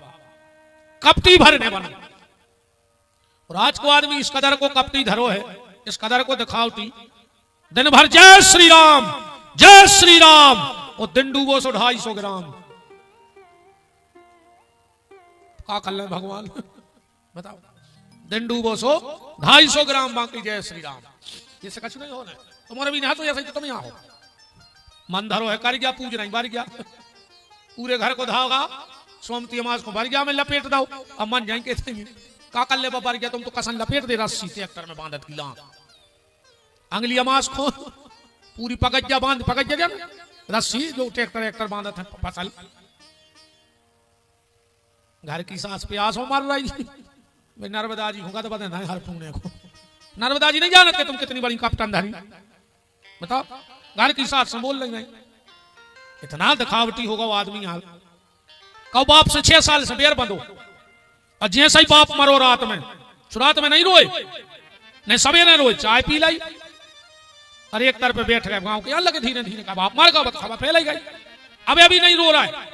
कपटी भर ने बनो। और आज को आदमी इस कदर को कपटी धरो है, इस कदर को दिखावटी, दिन भर जय श्री राम जय श्री राम, और दिन डूबो सो 250 ग्राम। क्या कर ले भगवान बताओ, दिन डूबो सो 250 ग्राम बाकी जय श्री राम, ये से कछु नहीं होना। तुम्हारे भी नहीं तो ऐसा तुम यहाँ हो, मन धरो है कर गया, पूज नहीं बार गया, पूरे घर को धागा सोमती अमास को भर गया में लपेट दो, अब मन जाएंगे का कर ले बार गया, तुम तो कसन लपेट दे रस्सी ट्रैक्टर में बांधत की लांग, अंगली अमास को पूरी पगज्जा बांध, पगज्जा ना रस्सी जो ट्रैक्टर बांधा था फसल, घर की सांस प्यास हो मर रही। मैं नर्मदा जी होगा तो बता ना हर पुणे को, नर्मदा जी नहीं जानते तुम कितनी बड़ी कप्तान धारी, बताओ घर की सांस से बोल रही, इतना दिखावटी होगा वो आदमी। यहाँ कहो बाप से 6 साल से बेर बंधो, और जैसे ही बाप मरो रात में, रात में नहीं रोए, नहीं सवेरे रोए, चाय पी लाई, और एक तरफ बैठ गए गांव के अलग, धीरे धीरे का बाप मर गया, खबर फैल गई, अब अभी नहीं रो रहा है।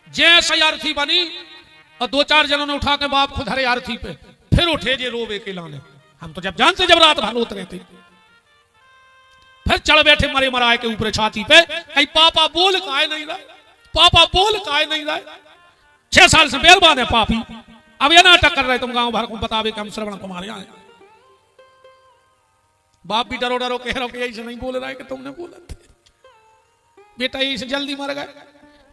जैसे अर्थी बनी और 2-4 जनों ने उठा के बाप खुद हरे अर्थी पे, फिर उठे जे रोवे के लाने, हम तो जब जानते जब रात भर रोते रहते, फिर चढ़ बैठे मरे मराए के ऊपर छाती पे, कहीं पापा बोल काहे नहीं रहा, पापा बोल काहे नहीं रहा। 6 साल से बेर बांधे पापी, अब ये नाटक कर रहे तुम गांव भर को बतावे कि हम श्रवण कुमार आए। बाप भी डरो डरो कह रहा कि यही से नहीं बोल रहा है कि तुमने बोला थे, बेटा यही से जल्दी मर गए,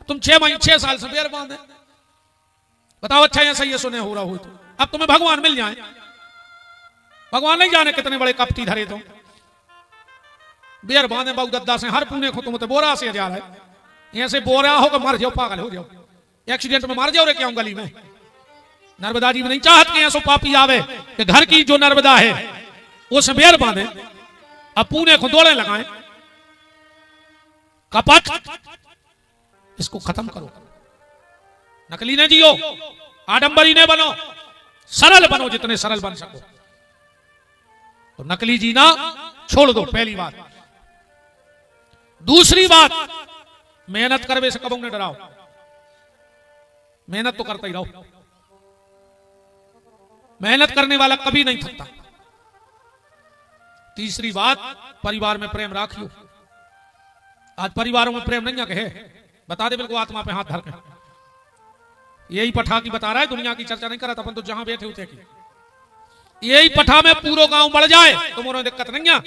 तुम 6 साल से बेर बांधे, बताओ अच्छा ऐसा ये सुने हो रहा हो तो अब तुम्हें भगवान मिल जाए। भगवान नहीं जाने कितने बड़े कपटी धरे तुम, बेर बांधे बहु दद्दा से हर पुणे को, तुम तो बोरा से जा रहा है, ऐसे बोरा हो मर जाओ, पागल हो जाओ, एक्सीडेंट में मार जाओ रे क्या गली में। नर्मदा जी में नहीं चाहत कि ऐसो पापी आवे कि घर की जो नर्मदा है उस बेर बांधे, अब पुणे को दौड़े लगाए। कपट इसको खत्म करो, नकली ने जियो, आडंबरी ने बनो, सरल बनो जितने सरल बन सको, तो नकली जीना छोड़ दो, पहली बात। दूसरी बात, मेहनत करवे से कब न डराओ, मेहनत तो करता ही रहो, मेहनत करने वाला कभी नहीं थकता। तीसरी बात, परिवार में प्रेम राखियो। आज परिवारों में प्रेम नहीं कहे, बता दे बिल्कुल आत्मा पे हाथ धर के, यही पठा की बता रहा है, दुनिया की चर्चा नहीं कर रहा था, अपन तो जहां बैठे उठे की यही पठा में पूरा गांव बढ़ जाए तो मोरो दिक्कत नहीं है,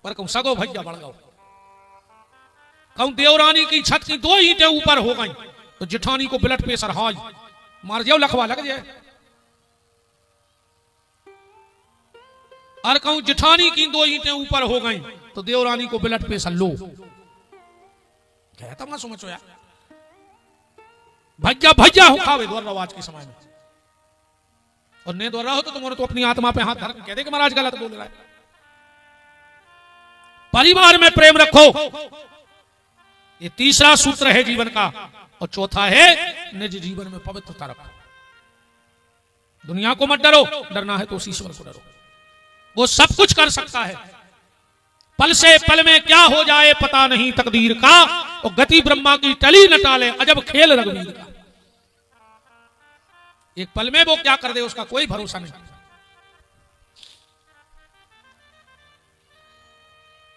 पर कहूं सगो भैया बढ़ गओ, कहूं देवरानी की छत की 2 ईंटें ऊपर हो गई तो जिठानी को ब्लड प्रेशर हाई, मार जाओ लखवा लग जाए, और कहूं जिठानी की 2 ईंटें ऊपर हो गई तो देवरानी को ब्लड प्रेशर लो। कहता मैं समझो यार, भैया भैया हो खावे दौड़ रहा आज के समय में, और नहीं दौड़ रहा हो तो तुमने तो अपनी आत्मा पे हाथ धर के कह दे कि महाराज गलत बोल रहा है। परिवार में प्रेम रखो, ये तीसरा सूत्र है जीवन का, और चौथा है निज जीवन में पवित्रता रखो। दुनिया को मत डरो, डरना है तो उस ईश्वर को डरो, वो सब कुछ कर सकता है, पल से पल में क्या हो जाए पता नहीं तकदीर का, और गति ब्रह्मा की टली न टाले अजब खेल रघुवीर का। एक पल में वो क्या कर दे उसका कोई भरोसा नहीं।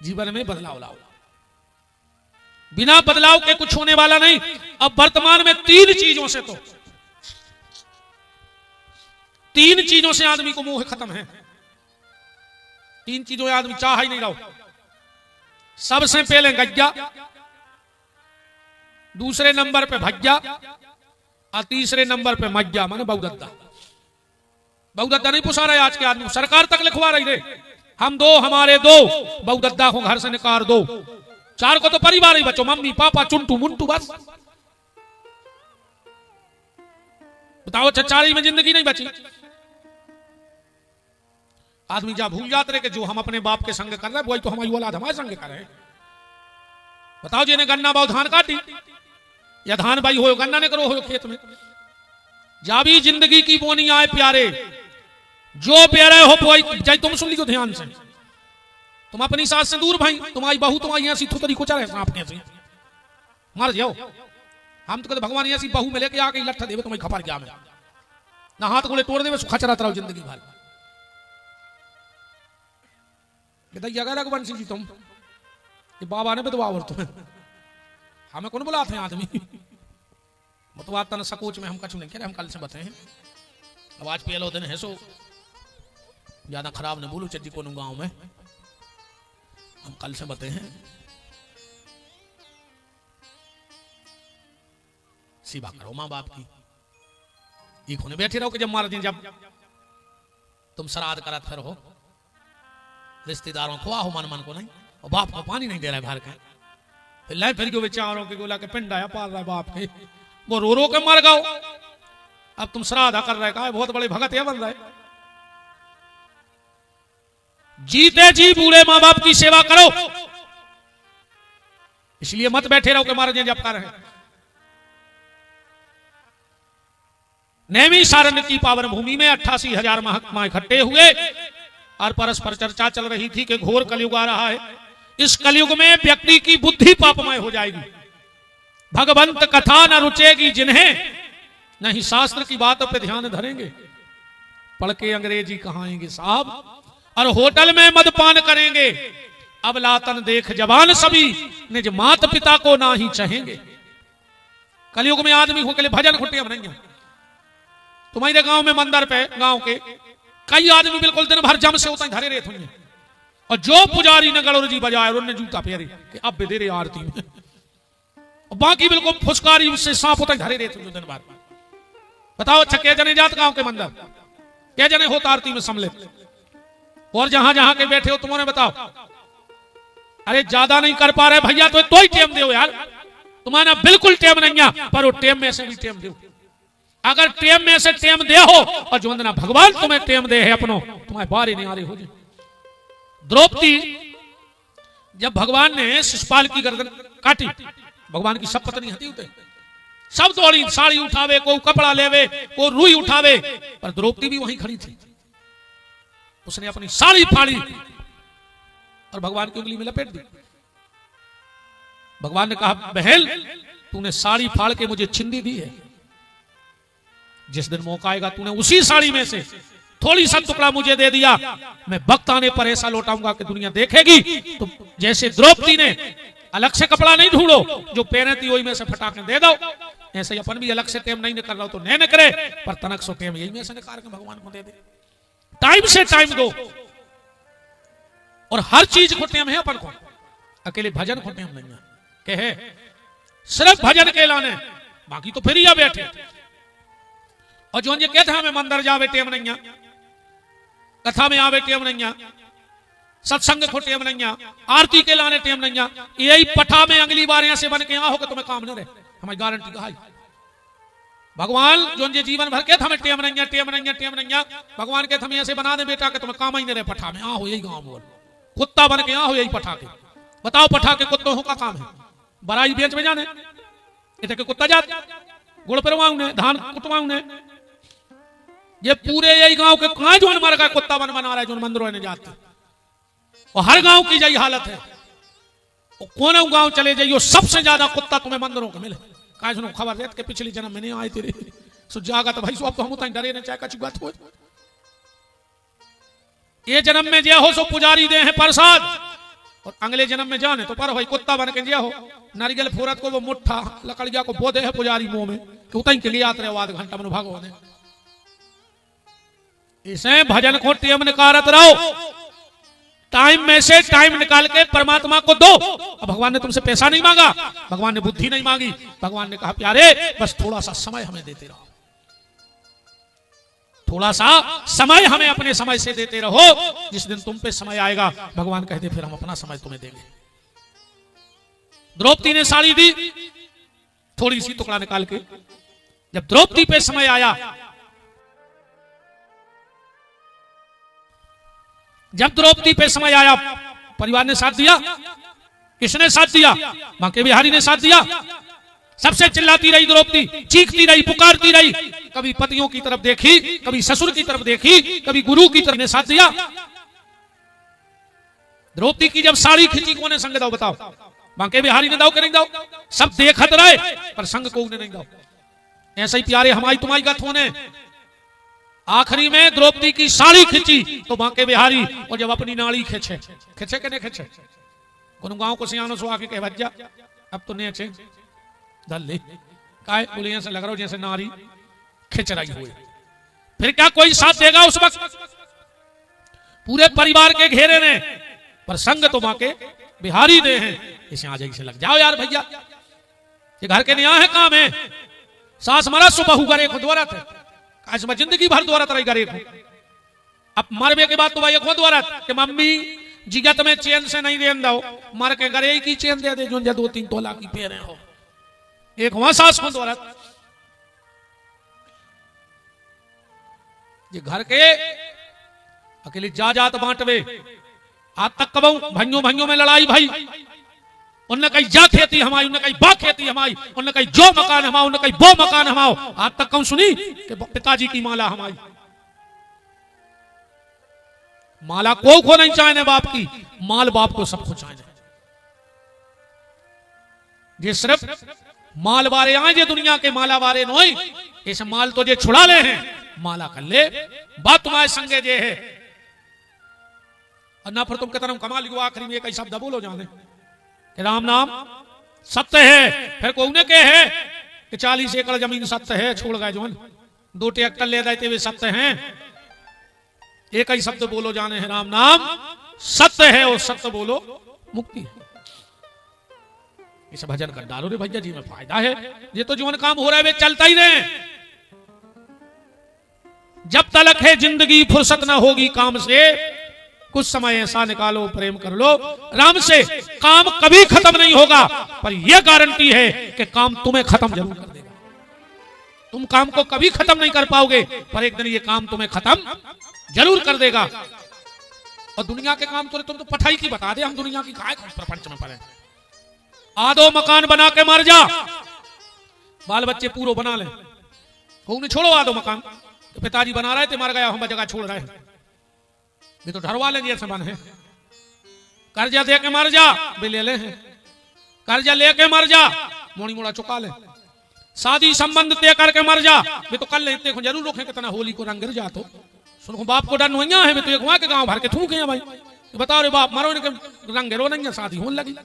जीवन में बदलाव लाओ, बिना बदलाव के कुछ होने वाला नहीं। अब वर्तमान में 3 चीजों से, तो 3 चीजों से आदमी को मोह खत्म है, 3 चीजों आदमी चाह ही नहीं रहो। सबसे पहले गज्जा, दूसरे नंबर पे भज्जा, और तीसरे नंबर पे मज्जा माने बहुदत्ता। बहुदत्ता नहीं पुसा रहे आज के आदमी, सरकार तक लिखवा रही रे, हम 2 हमारे 2, बहुदत्ता को घर से निकाल दो। 4 को तो परिवार ही बचो, मम्मी पापा चुंटू मुंटू, बस बताओ 4 में जिंदगी नहीं बची। आदमी जा भूल जाते रहे कि जो हम अपने बाप के संग कर रहे वही तो हमारी औलाद हमारे संग कर रहे। बताओ जी ने गन्ना बाव धान काटी, या धान बाई हो गन्ना ने करो हो खेत में, जाबी जिंदगी की बोनी आए प्यारे, जो प्यारे हो पोई जाए। तुम सुन लियो ध्यान से, तुम अपनी सास से दूर भाई, तुम्हारी बहू तुम्हारी ऐसी थुतरी को चले आपके से मर जाओ। हम तो कहते भगवान ऐसी बहू में लेके आके लट्ठा देवे तुम्हें खपर क्या में ना हाथ गोले तोड़ देवे, सुखा चलाता रहो जिंदगी भर। बताइए अगर रघुवंशी जी तुम ये बाबा ने बदवा और तुम्हें हमें कौन बुलाते हैं आदमी मतवा तन सकोच में हम कछु नहीं कह रहे, हम कल से बते हैं आवाज पे लो दिन है सो ज्यादा खराब नहीं बोलू चज्जी को गांव में, हम कल से बते हैं। सेवा करो मां बाप की, ये खोने बैठे रहो कि जब मार दिन जब तुम श्राद्ध करत फिर हो रिश्तेदारों को आओ मन मन को नहीं, और बाप को पानी नहीं दे रहा है भर के, फिर लै फिर क्यों बेचारों के गोला के पिंड आया पाल रहा है बाप के, वो रो के मर गओ। अब तुम श्राद्ध कर रहे का बहुत बड़े भगत है बन रहे। जीते जी बूढ़े मां बाप की सेवा करो, इसलिए मत बैठे रहो कि मारे जब कर रहे हैं। नैमी सारण्य की पावन भूमि में 88,000 महात्मा इकट्ठे हुए और परस्पर चर्चा चल रही थी कि घोर कलयुग आ रहा है। इस कलयुग में व्यक्ति की बुद्धि पापमय हो जाएगी, भगवंत कथा न रुचेगी जिन्हें, नहीं शास्त्र की बातों पे ध्यान धरेंगे, पढ़ के अंग्रेजी कहाएंगे साहब, और होटल में मदपान करेंगे। अब लातन देख जवान सभी निज माता पिता को ना ही चाहेंगे। कलयुग में आदमी हो के लिए भजन खुट्टियां बनाएंगे। तुम्हारे गांव में मंदिर पे गांव के कई आदमी बिल्कुल दिन भर जम से होता है धरे रहते होंगे, और जो पुजारी ने गड़ोर जी बजाए उन्होंने जूता फेरे कि अब दे रहे आरती में, और बाकी बिल्कुल फुसकारी से सांप होता है धरे रहते होंगे दिन भर। बताओ अच्छा क्या जने जात गांव के मंदिर, क्या जने होता आरती में सम्मिलित, और जहां जहां के बैठे हो तुम्हारे बताओ। अरे ज्यादा नहीं कर पा रहे भैया तो ही टेम दो यार, तुम्हारा बिल्कुल टेम नहीं है, पर वो टेम में से भी टेम दो। अगर टेम में से टेम दे हो और जो अंदर भगवान तुम्हें टेम दे है अपनो, तुम्हारे बारी नहीं आ रही हो जाए। द्रौपदी जब भगवान ने शिशुपाल की गर्दन काटी, भगवान की सब पत्नी हती होते सब दौड़ी, साड़ी उठावे, को कपड़ा लेवे, को रुई उठावे, पर द्रौपदी भी वहीं खड़ी थी। उसने अपनी साड़ी फाड़ी और भगवान की उंगली में लपेट दी। भगवान ने कहा बहन तूने साड़ी फाड़ के मुझे चिंदी दी है, जिस दिन मौका आएगा तूने उसी साड़ी में से थोड़ी सा टुकड़ा मुझे दे दिया, मैं वक्त आने पर ऐसा लौटाऊंगा कि दुनिया देखेगी। तो जैसे द्रौपदी ने अलग से कपड़ा नहीं ढूंढो, जो पहने थी वही में से फटाके दे दो, ऐसे ही अपन भी अलग से टेम नहीं निकल रहा हो तो नहीं करे, पर तनक सो टेम यही में से निकाल के भगवान को दे दे। टाइम से टाइम दो, और हर चीज को टेम है अपन को, अकेले भजन को टेम नहीं है। कहे सिर्फ भजन के लाने, बाकी तो फिर ही बैठे। और जो ये कहते हमें मंदिर जावे टेम नहीं, कथा में आवे टेम नहीं, सत्संग को टेम नहीं, आरती के लाने टेम नहीं, यही पठा में अगली बार यहां से बन के यहां होकर तुम्हें काम न रहे, हमारी गारंटी कहा। भगवान जो ये जीवन भर के हमें टेम नहीं, टेम नहीं, टेम नहीं, भगवान के हमें ऐसे बना दे बेटा कि तुम्हें काम ही नहीं रहे। पठा में हो यही गांव बोल, कुत्ता बन के हो यही पठा के। बताओ पठा के कुत्तों का काम है बराई बेच में जाने, इतने के कुत्ता जात गुड़ परवाऊ ने धान कुटवाऊ ने, ये पूरे यही गांव के कहां जो मर गया कुत्ता बन बना रहा है जो मंदिरों में जाते, और हर गांव की यही हालत है। कौन गांव चले जाइयो सबसे ज्यादा कुत्ता तुम्हें मंदिरों को मिले। कहा सुनो खबर देते के पिछली जन्म में नहीं आए तेरे सो जागा तो भाई सो अब तो हम उतना डरे न चाहे कछु बात हो। ये जन्म में जे हो सो पुजारी दे हैं प्रसाद, और अगले जन्म में जाने तो पर भाई कुत्ता बन के जे हो नारियल फूरत को वो मुट्ठा लकड़िया को बोधे है पुजारी मुंह में कि उतई के लिए आते रहे आध घंटा में भागो ने। इसे भजन को टेम निकारत रहो, टाइम में से टाइम निकाल के परमात्मा को दो। अब भगवान ने तुमसे पैसा नहीं मांगा, भगवान ने बुद्धि नहीं मांगी, भगवान ने कहा प्यारे बस थोड़ा सा समय हमें देते रहो, थोड़ा सा समय हमें अपने समय से देते रहो, जिस दिन तुम पे समय आएगा भगवान कहते फिर हम अपना समय तुम्हें देंगे। द्रौपदी ने साड़ी दी, थोड़ी सी टुकड़ा निकाल के, जब द्रौपदी पे समय आया, जब द्रौपदी पे समय आया, परिवार ने साथ दिया, किसने साथ दिया? बांके बिहारी ने साथ दिया। सबसे चिल्लाती रही द्रौपदी, चीखती रही, पुकारती रही, कभी पतियों की तरफ देखी, कभी ससुर की तरफ देखी, कभी गुरु की तरफ ने साथ दिया। द्रौपदी की जब साड़ी खींची, कौन संग दाओ बताओ? बांके बिहारी ने दाओ कि नहीं दाओ? सब देखत रहे पर संग को नहीं दाओ। ऐसा ही प्यारे हमारी तुम्हारी कथों ने आखिरी में द्रौपदी की साड़ी खींची तो बांके बिहारी और जब अपनी नाड़ी खींचे, खींचे के नहीं खींचे, कौन गांव को सियानो सो आके कह बच्चा अब तो नहीं धल ले काय बोले, ऐसा लग रहा हो जैसे नारी खिंच रही हुई। फिर क्या कोई साथ देगा उस वक्त? पूरे परिवार के घेरे ने, पर संग तो बांके बिहारी दे हैं। इसे आ जाए, इसे लग जाओ यार भैया, ये घर के न्याय है, काम है। सास मरा सो बहू करे खुद द्वारत है, इसमें जिंदगी भर द्वारत रही करे। अब मरबे के बाद तो भाई खुद द्वारत कि मम्मी जिगत में चैन से नहीं देन दो, मर के गरे की चैन दे दे जो 2-3 तोला की पेरे हो। एक वहां सास खुद द्वारत, ये घर के अकेले जा जात बांटवे। आज तक कबू भाइयों भाइयों में लड़ाई भाई, उनने कही जा खेती हमारी, उनने कही बा खेती हमारी, उनने कही जो मकान हमारा, उनने कही वो मकान हमारा। आज तक कौन सुनी कि पिताजी की माला हमारी? माला को नहीं चाहने बाप की, माल बाप को सबको चाहने। ये सिर्फ माल वारे आए, जे दुनिया के माला वारे नोई, इस माल तो जे छुड़ा ले हैं, माला कर ले बात तुम्हारे संगे जे है। और ना फिर तुम कहते कमाल को आखिरी में कई शब्द बोलो जाने कि राम नाम सत्य है। फिर को उन्हें कहे है कि 40 एकड़ जमीन सत्य है, छोड़ गए जो 2 ट्रैक्टर ले देते हुए सत्य हैं। एक ही शब्द बोलो जाने है राम नाम सत्य है, और सत्य बोलो मुक्ति है। इसे भजन कर डालो रे भैया जी में फायदा है। ये तो जीवन काम हो रहा है वे चलता ही रहे। जब तलक है जिंदगी फुर्सत ना होगी काम से, कुछ समय ऐसा निकालो प्रेम कर लो राम से। काम कभी खत्म नहीं होगा, पर यह गारंटी है कि काम तुम्हें खत्म जरूर कर देगा। तुम काम को कभी खत्म नहीं कर पाओगे, पर एक दिन ये काम तुम्हें खत्म जरूर कर देगा। और दुनिया के काम तो तुम तो पठाई की बता दे, हम दुनिया की काय प्रपंच में पड़े। आधो मकान बना के मर जा, बाल बच्चे पूरा बना ले, को छोड़ो आधो मकान। तो पिताजी बना रहे थे, मर गया, हम जगह छोड़ रहे हैं, भी तो ढरवा लेंगे ऐसे बन है। कर्जा दे के मर जा, भी ले ले हैं। कर्जा लेके मर जा, मोड़ी मोड़ा चुका ले। शादी संबंध तय करके मर जा, भी तो कर लेते हैं जरूर रोके कितना होली को रंग गिर जा। तो सुनो बाप को डर नहीं है, तो एक वहां के गांव भर के थूके हैं भाई। बताओ रे बाप मरो रंग गिरो नहीं, शादी होने लगी।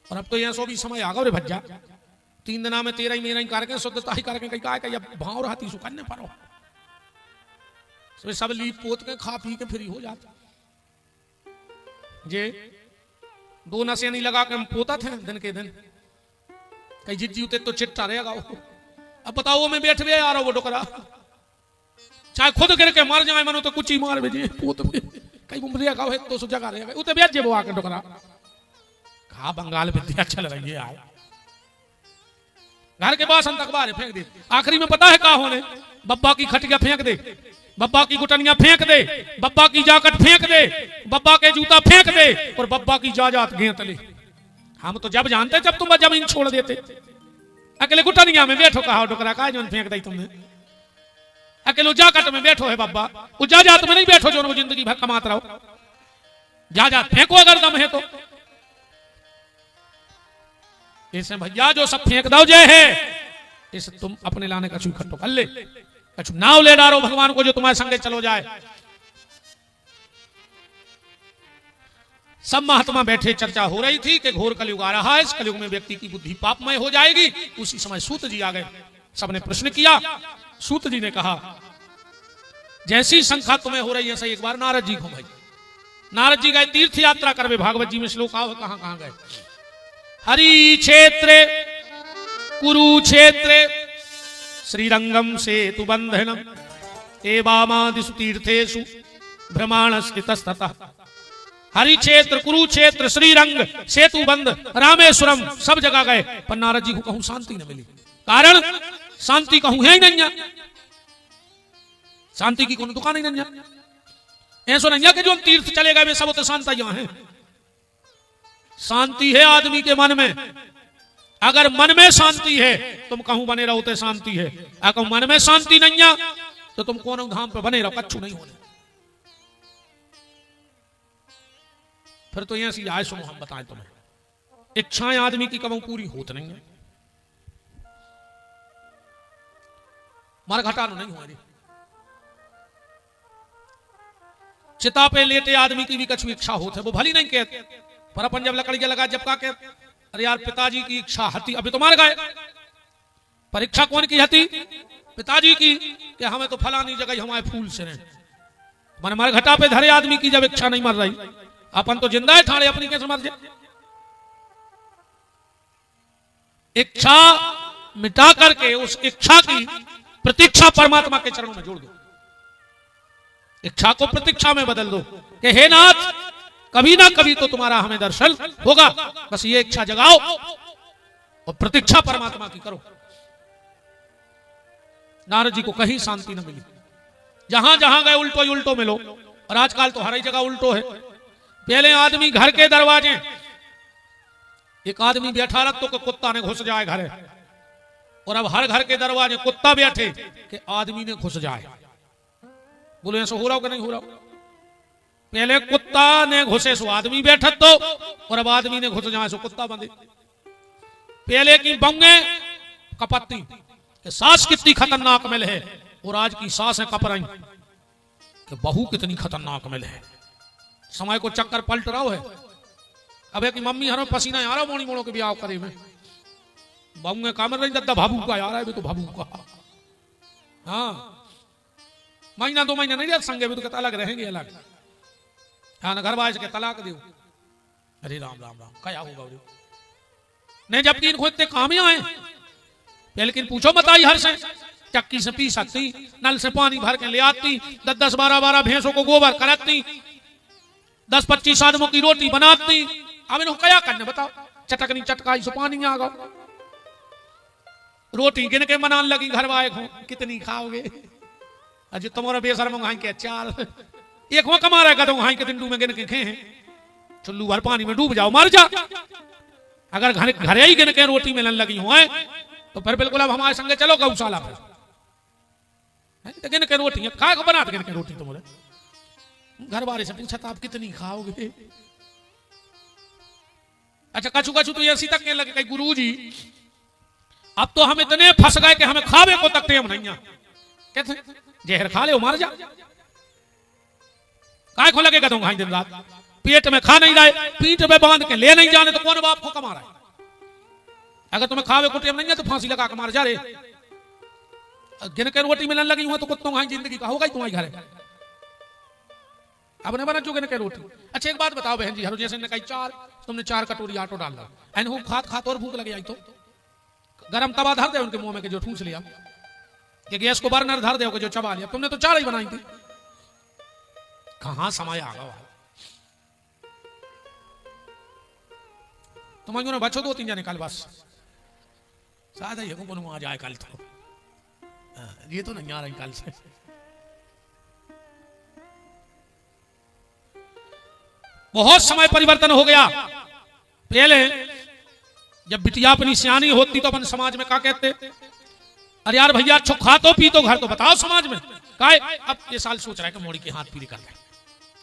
और अब तो यहाँ सो भी समय आ गया रे भज्जा, 3 दिना में 13 महीना करके शुद्धता ही करके कहीं कहा भाव रहती सुकन्ने परो सब लीप पोत के खा पी के फ्री हो जाता। जे 2 नशे नहीं लगा के हम पोता थे दिन के दिन, कहीं जिज्जी उते तो चिट्टा रहेगा। अब बताओ वो मैं बैठ गया यार, वो डोकरा चाहे खुद गिर के मर जाए, मनो तो कुछ ही मार भेजे पोत में, कहीं उम्र का है तो जगह रहेगा उते बैठ जे वो आके डोकरा। कहा बंगाल विद्या चल रही है यार, घर के पास अखबार फेंक दे। आखिरी में पता है क्या होने, बब्बा की खटिया फेंक दे, बब्बा की गुटनिया फेंक दे, बब्बा की जाकट फेंक दे, बब्बा के जूता फेंक दे, और बब्बा की जायदाद घेंट ले। हम तो जब जानते जब तुम जमीन छोड़ देते। अकेले गुटनिया में बैठो, कहा डोकरा का जो फेंक दी तुमने। अकेले जाकट में बैठो है बब्बा, वो जायदाद में नहीं बैठो जो जिंदगी भर कमात रहो। जायदाद फेंको अगर दम है तो। इसे भैया जो सब फेंक दो जे है, इसे तुम अपने लाने कछु इकट्ठो कर ले, कछु नाव ले डालो भगवान को जो तुम्हारे संगे चलो जाए। सब महात्मा बैठे, चर्चा हो रही थी कि घोर कलयुग आ रहा है, इस कलयुग में व्यक्ति की बुद्धि पापमय हो जाएगी। उसी समय सूत जी आ गए, सबने प्रश्न किया। सूत जी ने कहा जैसी संख्या तुम्हें हो रही है सही, एक बार नारद जी को भाई। नारद जी गए तीर्थ यात्रा करवे, भागवत जी में श्लोक आओ कहां कहां गए। हरि क्षेत्रे कुरुक्षेत्रे श्रीरंगम सेतु बंधनम एवामादिषु तीर्थेषु भ्रमणस्थितस्ततः। हरि क्षेत्र कुरुक्षेत्र श्रीरंग सेतु बंध रामेश्वरम सब जगह गए, पर नारद जी को कहूं शांति न मिली। कारण शांति कहूं है ही नहीं, शांति की कोई दुकान ही नहीं है। ऐसा नहीं है कि जो हम तीर्थ चले गए वे सब तो शांति यहां है। शांति है आदमी के मन में, अगर मन में शांति है तुम कहूं बने रहो तो शांति है, अगर मन में शांति नहीं है तो तुम कौन धाम पे बने रहो, कच्छु नहीं होने। फिर तो यहां से आए सुनो हम बताएं तुम्हें, इच्छाएं आदमी की कभी पूरी होती नहीं है, मर घटानो नहीं हो रही। चिता पे लेटे आदमी की भी कछु इच्छा होती है, वो भली नहीं कहते, पर अपन जब लकड़ी लगा जब का कहते अरे यार पिताजी की इच्छा हती, अभी तो मार गए, पर इच्छा कौन की हती? पिताजी की, कि हमें तो फलानी जगह हमारे फूल से नहीं। मन मर घटा पे धरे आदमी की जब इच्छा नहीं मर रही, अपन तो जिंदा है ठाड़े, अपनी कैसे मर जाए? इच्छा मिटा करके उस इच्छा की प्रतीक्षा परमात्मा के चरणों में जोड़ दो, इच्छा को प्रतीक्षा में बदल दो कि हे नाथ कभी ना कभी तो तुम्हारा हमें दर्शन होगा, बस ये इच्छा जगाओ और प्रतीक्षा परमात्मा की करो। नारद जी को कहीं शांति न मिली, जहां जहां गए उल्टो ही उल्टो मिलो, और आजकल तो हर एक जगह उल्टो है। पहले आदमी घर के दरवाजे, एक आदमी बैठा रख तो कुत्ता ने घुस जाए घर, और अब हर घर के दरवाजे कुत्ता बैठे कि आदमी ने घुस जाए। बोले ऐसा हो रहा हो कि नहीं हो रहा? पहले कुत्ता ने घुसे सो आदमी बैठा तो, और अब आदमी ने घुस जाए सो कुत्ता बंधे। पहले की बंगे कपत्ती कि सास कितनी खतरनाक मिल है, और आज की सास है कपराई कि बहू कितनी खतरनाक मिल है। समय को चक्कर पलट रहा है। अब एक मम्मी हर पसीना आ रहा मोड़ी मोड़ो के ब्याह करे में, बहू ने काम रही दद्दा भाभू का आ रहा है, तो भाभू का, हाँ महीना 2 महीना नहीं रह संगे भी तो अलग रहेंगे, अलग। हाँ ना घर वाले के तलाक दो, अरे राम राम राम क्या होगा नहीं, जबकि इनको इतने काम ही आए। लेकिन पूछो बताई हर से चक्की से पी सकती, नल से पानी भर के ले आती, 10-10 12-12 भैंसों को गोबर करती, 10-25 आदमों की रोटी बनाती। अब इनको क्या करने बताओ? चटकनी चटकाई से पानी आ गया, रोटी गिन के बनाने लगी घर वाले को, कितनी खाओगे? अजी तुम्हारा बेसर मंगाई के चाल एक वो कमा रहा है, हाई के दिन में गिन के खे चुल्लू भर पानी में डूब जाओ मर जा। अगर घर ही गिन के रोटी मिलने लगी हो तो फिर बिल्कुल अब हमारे संगे चलो गौशाला पर, तो गिन के रोटी खा को बना गिन के रोटी। तुम्हारे घर वाले से पूछा था आप कितनी खाओगे? अच्छा कछु कछु तो ऐसी तक लगे कहीं गुरु जी अब तो हम इतने फंस गए कि हमें खावे को तक टेम नहीं, कहते जहर खा ले मार जा, काय को लगेगा तुम दिन रात पेट में खा नहीं रहे, पीठ में बांध के ले नहीं जाने तो कौन बाप को कमा रहा है? अगर तुम्हें खावे को टेम नहीं है तो फांसी लगा के मार जा रे। गिन के रोटी मिलने लगी हुआ तो कुत्तों की जिंदगी का होगा ही तुम्हारे घर, अब नहीं बना चुके के रोटी। अच्छा एक बात बताओ बहन जी, हर जैसे ने कही चार, तुमने 4 कटोरी आटो डाल रहा, खात खात और भूख लगी आई तो गरम तवा धर दे उनके मुंह में के जो ठूस लिया, कि गैस को बर्नर धर दे जो चबा लिया, तुमने तो 4 ही बनाई थी। कहां समय आ गया? तुम्हारे ने बचो 2-3 जने कल बस शायद ये को आ जाए कल, तो ये तो नहीं आ रही कल से। बहुत समय परिवर्तन हो गया। पहले जब बिटिया अपनी सियानी होती तो अपन समाज में क्या कहते? अरे यार भैया अच्छो खा तो पी तो घर तो बताओ समाज में काय। अब ये साल सोच रहा है कि मोड़ी के हाथ पीली कर ले,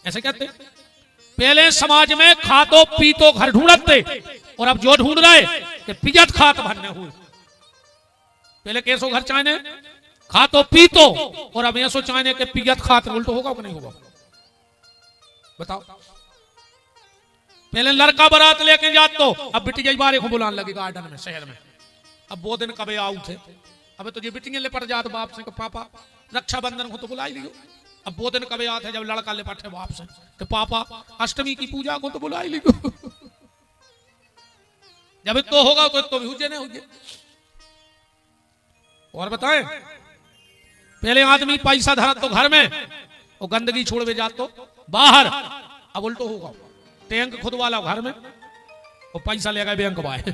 ऐसे कहते। पहले समाज में खा तो पी तो घर ढूंढते, और अब जो ढूंढ रहे कि पिजत खात भरने हुए। पहले कैसो घर चाहने खा तो पी तो, और अब ऐसो चाहने के पिजत खात, उल्टो होगा कि नहीं होगा बताओ? पहले लड़का बारात लेके जात तो अब बिटिया बारे को बुलाने लगे गार्डन में शहर में। अब वो दिन कभी आऊ थे, अब तो ये बिटिया ले पट जात बाप से पापा रक्षाबंधन को तो बुला लियो। अब वो दिन कभी आते जब लड़का ले पटे बाप से कि पापा अष्टमी की पूजा को तो बुला लियो। जब तो होगा तो भी हुजे नहीं हुजे। और बताएं पहले आदमी पैसा धरा तो घर में, और गंदगी छोड़वे जात तो बाहर। अब उल्टो होगा, टैंक खुद वाला घर में और पैसा ले गए बैंक बाय।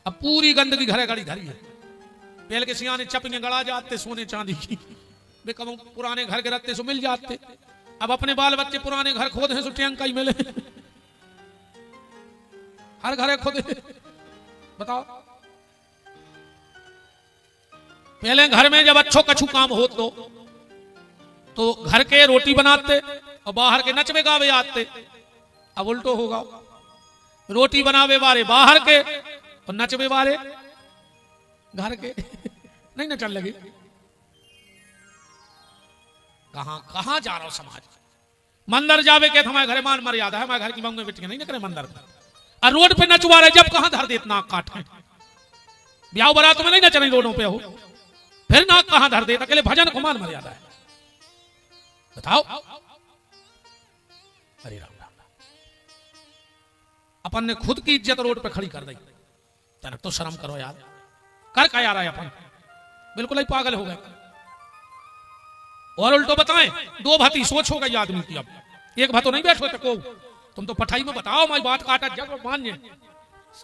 अब पूरी गंदगी घरे गाड़ी घरी है। पहले के सियाने चपने गड़ा जाते सोने चांदी की, वे कब पुराने घर के रखते सो मिल जाते। अब अपने बाल बच्चे पुराने घर खोद हैं सो टैंक का ही मिले, हर घरे खोदे। बताओ। पहले घर में जब अच्छो कछु काम हो तो घर के रोटी बनाते और बाहर के नचवे गावे आते। अब उल्टो होगा, रोटी बनावे वाले बाहर के और नचवे वाले घर के। नहीं नचल लगे। कहां जा रहा हो समाज। मंदिर जावे के हमारे घर मान मर्यादा है, हमारे घर की बंग बेटियां नहीं करे मंदिर में, और रोड पे नचवा रहे, जब कहां धर दे इतना काट है। ब्याह बारात में नहीं नच रही रोडों पे हो, फिर नाक कहां धर दे। अकेले भजन को मान मर्यादा है, बताओ। अरे राम राम, अपन ने खुद की इज्जत रोड पे खड़ी कर दी। तनक तो शर्म करो यार, कर क्या यार है अपन, बिल्कुल ही पागल हो गए। और उल्टो बताएं, दो भाती सोच हो गई आदमी की। अब एक भातो नहीं बैठो तको, तुम तो पठाई में बताओ, मैं बात काटा जब मान्य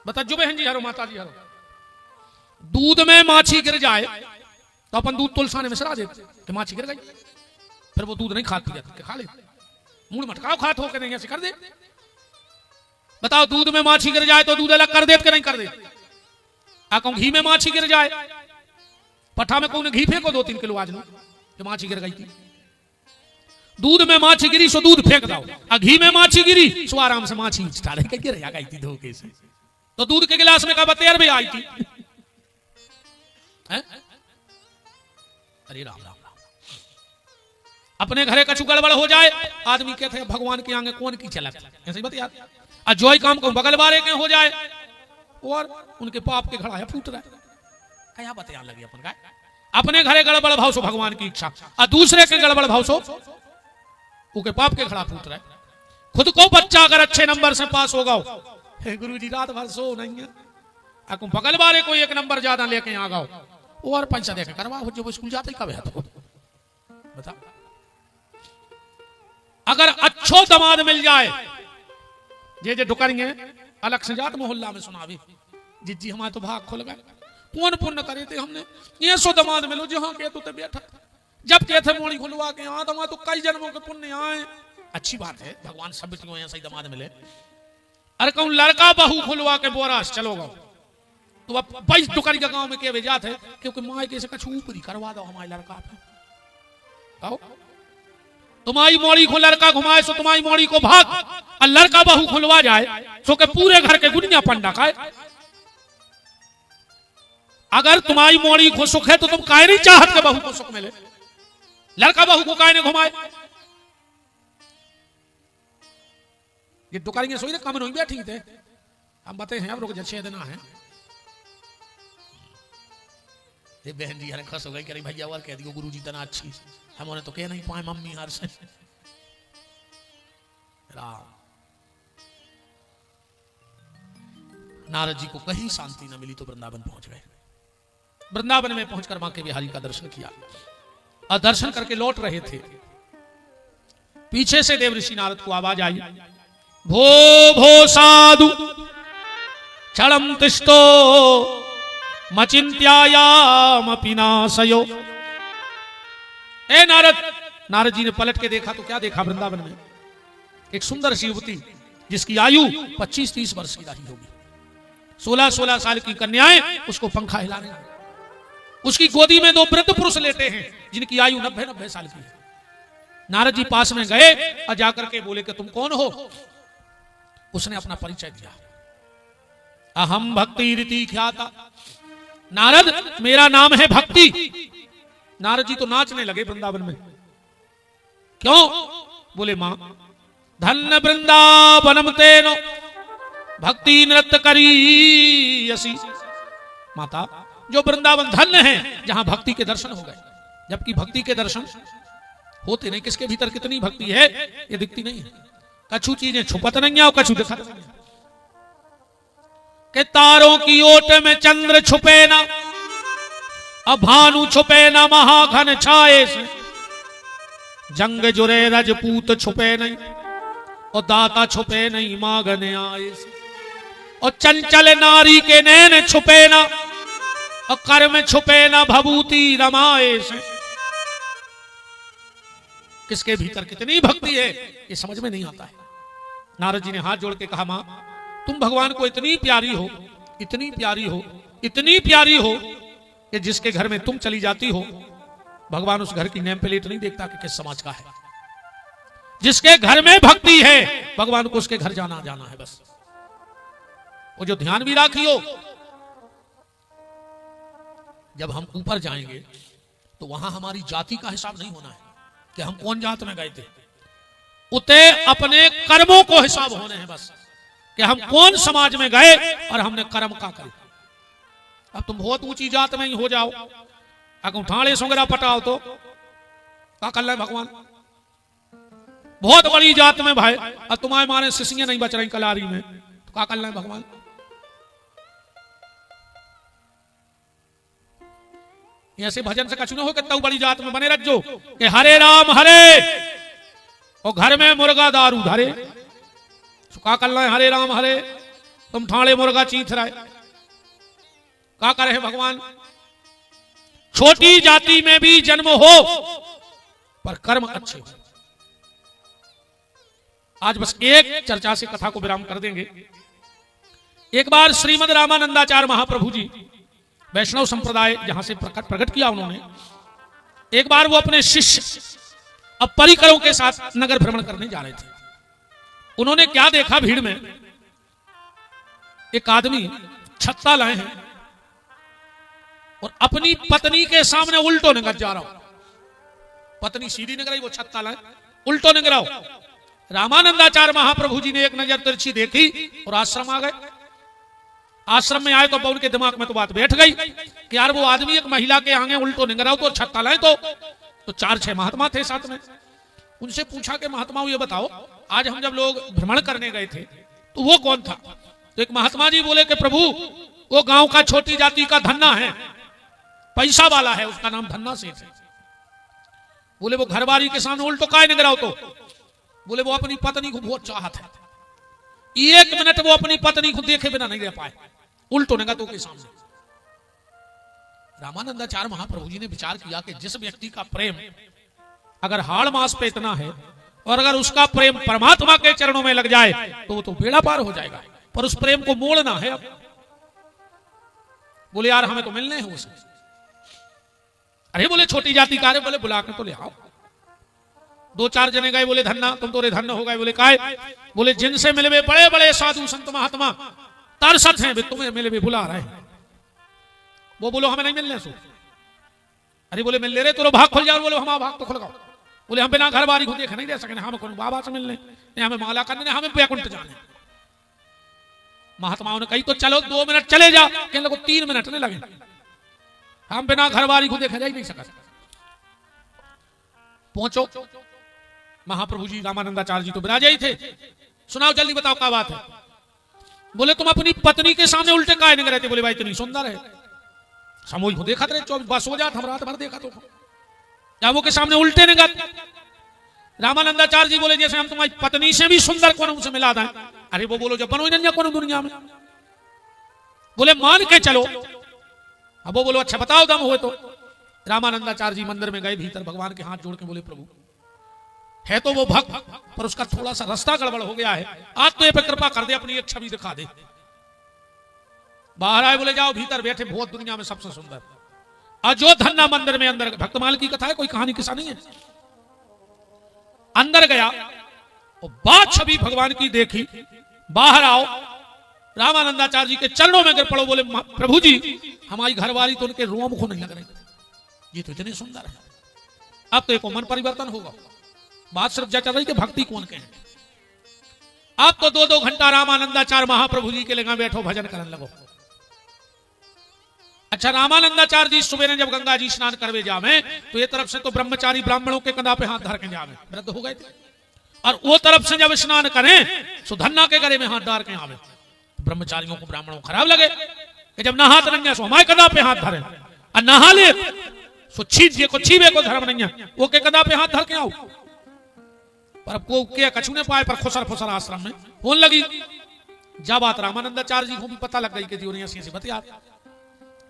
बता जो बहन जी हरो, माता जी हरो। दूध में माछी गिर जाए तो अपन दूध तुलसाने में सरा देते कि माछी गिर गई, फिर वो दूध नहीं खाती जाती, खा ले मुंह मटकाओ, खात हो के नहीं ऐसे कर दे। बताओ, दूध में माछी गिर जाए तो दूध अलग कर दे कि नहीं कर दे। घी में माछी गिर जाए, पठा में कौन घी फेंको 2-3 किलो आज नो, माछी गिर गई थी। दूध में माछी गिरी सो दूध फेंक दो, और घी में माछी गिरी सो आराम से माछी गिर गई थी धोखे से। तो दूध के गिलास में का बतेर भी आई थी। अरे राम राम राम। अपने घरे कछु गड़बड़ हो जाए, आदमी कहते हैं भगवान के आगे कौन की चलत, ऐसे ही बतिया। और जो काम को बगल वाले के हो जाए और उनके पाप के घड़ा फूट रहा है, क्या बतिया लगी अपन का। अपने घरे गड़बड़ भाव सो भगवान की इच्छा, और दूसरे के गड़बड़ भाव सो उनके पाप के खड़ा फूट रहा है। खुद को बच्चा अगर अच्छे नंबर से पास होगा, गुरु जी रात भर सो नहीं है, आपको बगल वाले को 1 नंबर ज्यादा लेके आ गाओ, और पैसा देखे करवा हो, जो स्कूल जाते कब है तो बता। अगर अच्छो दमाद मिल जाए, जे ढुकरेंगे अलग से जात मोहल्ला में सुनावी, जी हमारे तो भाग खुल गए, कौन पुण्य करे थे हमने, ये सो दमाद मिलो जहां के तो बैठा, जब के थे मोड़ी खुलवा के यहाँ दमाद तो कई जन्मों के पुण्य आए। अच्छी बात है, भगवान सब बेटियों ऐसा ही दमाद मिले। अरे कहूं लड़का बहू खुलवा के बोरास चलोगा तो अब 22 दुकानी का गांव में के भेजा थे, क्योंकि माई के से कछु ऊपरी करवा दो हमारे लड़का पे। आओ तुम्हारी मोड़ी को लड़का घुमाए सो तुम्हारी मोड़ी को भाग, और लड़का बहू खुलवा जाए सो के पूरे घर के गुनिया पंडा खाए। अगर तुम्हारी मोड़ी को सुख है तो तुम काहे नहीं चाहत के बहू को सुख मिले, लड़का बहू को काहे ने घुमाए। ये दुकानेंगे सोई ना कम नहीं बैठी थे, हम बताए हैं अब लोग जच्छे देना है। ये बहन जी हरे खस हो गई, कह भैया और कह दियो गुरु जी तना अच्छी, हमने तो कह नहीं पाए मम्मी हर से। राम नारद जी को कहीं शांति न मिली तो वृंदावन पहुंच गए। वृंदावन में पहुंचकर मां के बिहारी का दर्शन किया, और दर्शन करके लौट रहे थे, पीछे से देवऋषि नारद को आवाज आई, भो भो साधु क्षणम तिष्ठो मचिंत्यायाम पिनाशयो। ए नारद। नारद जी ने पलट के देखा तो क्या देखा, वृंदावन में एक सुंदर सी युवती जिसकी आयु 25-30 वर्ष की रही होगी, 16-16 साल की कन्याएं उसको पंखा हिलाने, उसकी गोदी में 2 वृद्ध पुरुष लेटे हैं जिनकी आयु 90-90 साल की है। नारद जी पास में गए और जाकर के बोले कि तुम कौन हो। उसने अपना परिचय दिया, अहम भक्ति रीति ख्याता। नारद मेरा नाम है भक्ति। नारद जी तो नाचने लगे वृंदावन में। क्यों? बोले मां धन्य वृंदावनम तेनो भक्ति नृत्य करी यसी। माता जो वृंदावन धन्य है जहां भक्ति के दर्शन हो गए, जबकि भक्ति के दर्शन होते नहीं। किसके भीतर कितनी भक्ति है ये दिखती नहीं है। कछु चीजें छुपत नहीं है और कछु दिखत नहीं है। के तारों की ओट में चंद्र छुपे ना, अब भानु छुपे ना महाघन छाए से, जंग जुरे रजपूत छुपे नहीं, और दाता छुपे नहीं मांगने आए से, और चंचल नारी के नैन छुपे ना, और कर में छुपे ना भभूति रमाए से। किसके भीतर कितनी भक्ति है ये समझ में नहीं आता है। नारद जी ने हाथ जोड़ के कहा, मां तुम भगवान को इतनी प्यारी हो इतनी प्यारी हो कि जिसके घर में तुम चली जाती हो, भगवान उस घर की नेम प्लेट नहीं देखता कि किस समाज का है। जिसके घर में भक्ति है, भगवान को उसके घर जाना है बस। वो जो ध्यान भी राखियो, जब हम ऊपर जाएंगे तो वहां हमारी जाति का हिसाब नहीं होना है कि हम कौन जात में गए थे। उते अपने कर्मों को हिसाब होने हैं बस, कि हम कौन समाज में गए और हमने कर्म का करे। अब तुम बहुत ऊंची जात में ही हो जाओ, अगर ठाणे सुंगरा पटाओ तो क्या कर रहे भगवान। बहुत बड़ी जात में भाई, और तुम्हारे मारे सिसियां नहीं बच रही कलारी में, तो क्या कर रहे भगवान। ऐसे भजन से कछु न हो, कितना बड़ी जात में बने रखो कि हरे राम हरे, और घर में मुर्गा दारू धरे। क्या कर रहे हरे राम हरे, तुम ठाणे मुर्गा चीथ रहे। क्या करे भगवान। छोटी जाति में भी जन्म हो पर कर्म अच्छे हो। आज बस एक चर्चा से कथा को विराम कर देंगे। एक बार श्रीमद रामानंदाचार्य महाप्रभु जी, वैष्णव संप्रदाय जहां से प्रकट किया उन्होंने, एक बार वो अपने शिष्य अब परिकरों के साथ नगर भ्रमण करने जा रहे थे। उन्होंने क्या देखा, भीड़ में एक आदमी छत्ता लाए हैं और अपनी पत्नी के सामने उल्टो निकल जा रहा हो। पत्नी सीधी निकल रही, वो छत्ता लाए उल्टो निकल रहा हो। रामानंदाचार्य महाप्रभु जी ने एक नजर तिरछी देखी और आश्रम आ गए। आश्रम में आए तो उनके दिमाग में तो बात बैठ गई कि यार वो आदमी एक महिला के आगे उल्टो निकल रहा हो तो छत्ता लाए। तो 4-6 महात्मा थे साथ में। उनसे पूछा कि महात्माओं ये बताओ, आज हम जब लोग भ्रमण करने गए थे तो वो कौन था। तो एक महात्मा जी बोले कि प्रभु वो गांव का छोटी जाति का धन्ना है, पैसा वाला है, उसका नाम धन्ना सेठ है। बोले वो घरवारी के सामने उल्टो काय निकल रहा हो। तो बोले वो अपनी पत्नी को बहुत चाहत है, 1 मिनट वो अपनी पत्नी को देखे बिना नहीं रह पाए, उल्टो निकल तो के सामने। रामानंदाचार्य महाप्रभु जी ने विचार किया कि जिस व्यक्ति का प्रेम अगर हाड़ मास पे इतना है और अगर उसका प्रेम परमात्मा के चरणों में लग जाए तो वो तो बेड़ा पार हो जाएगा, पर उस प्रेम को मोड़ना है। अब बोले यार हमें तो मिलने हैं उसे। अरे बोले छोटी जाति का, बोले बुला के तो ले आओ। 2-4 जने गए, बोले धन्ना तुम तो रे धन्य हो गए। बोले काय, बोले जिनसे मिले बड़े बड़े साधु संत महात्मा तरसत हैं, तुम्हें मिले बुला रहे हैं। वो बोलो हमें नहीं मिलने सो। अरे बोले मिल ले रहे तो भाग खुल जाओ। बोलो हम भाग तो खुल जाओ। बोले हम बिना घर बारी को देख नहीं दे सके, हम कौन बाबा से मिलने, हमें माला करने, हमें वैकुंठ जाने। महात्माओं ने कही तो चलो 2 मिनट चले जा, कहने लगो 3 मिनट नहीं लगे, हम बिना घर बारी को देखा जा ही नहीं सका। पहुंचो, महाप्रभु जी रामानंदाचार्य जी तो विराजे ही थे। सुनाओ जल्दी बताओ क्या बात है। बोले तुम अपनी पत्नी के सामने उल्टे काहे नहीं रहते। बोले भाई इतनी सुंदर है, समूह को देखा थे 24 बस हो जाता, हम रात भर देखा तो क्या वो के सामने उल्टे निगत। रामानंदाचार्य जी बोले जैसे हम तुम्हारी पत्नी से भी सुंदर कौन उनसे मिला दें। अरे वो बोलो जब बनो ही कौन दुनिया में। बोले मान के चलो। अब वो बोलो अच्छा बताओ दम हुए तो। रामानंदाचार्य जी मंदिर में गए, भीतर भगवान के हाथ जोड़ के बोले प्रभु है तो वो भक्त, पर उसका थोड़ा सा रास्ता गड़बड़ हो गया है, आज तो ये पे कृपा कर दे, अपनी एक छवि दिखा दे। बाहर आए, बोले जाओ भीतर बैठे बहुत दुनिया में सबसे सुंदर। अजो धन्ना मंदिर में अंदर, भक्तमाल की कथा है, कोई कहानी किस्सा नहीं है। अंदर गया और बात छवि भगवान की देखी। बाहर आओ, रामानंदाचार्य जी के चरणों में गिर पड़ो। बोले प्रभु जी हमारी घरवाली तो उनके रोम को नहीं लग रही, ये तो इतनी सुंदर है। अब तो एक मन परिवर्तन होगा। बात सिर्फ चल रही कि भक्ति कौन के हैं। अब तो 2-2 घंटा रामानंदाचार्य महाप्रभु जी के लगा बैठो भजन करने लगो। अच्छा रामानंदाचार्य जी सुबह ने जब गंगा जी स्नान करवे जावे तो ये तरफ से तो ब्रह्मचारी ब्राह्मणों के कंधा पे हाथ धर के जावे, वृद्ध हो गए थे, और वो तरफ से जब स्नान करें तो धन्ना के गले में हाथ डाल के आवे। ब्रह्मचारियों को ब्राह्मणों को खराब लगे कि जब नहात नहीं है सो हमारे कंधा पे हाथ धरे, और नहा ले सो छीजे को छीवे को धर्म नहीं है, वो के कंधा पे हाथ धर के आओ। पर को के कछु ने पाए, पर खुसर फुसर आश्रम में होने लगी। जब बात रामानंदाचार्य जी को भी पता लग गई कि जी ऐसी बतिया।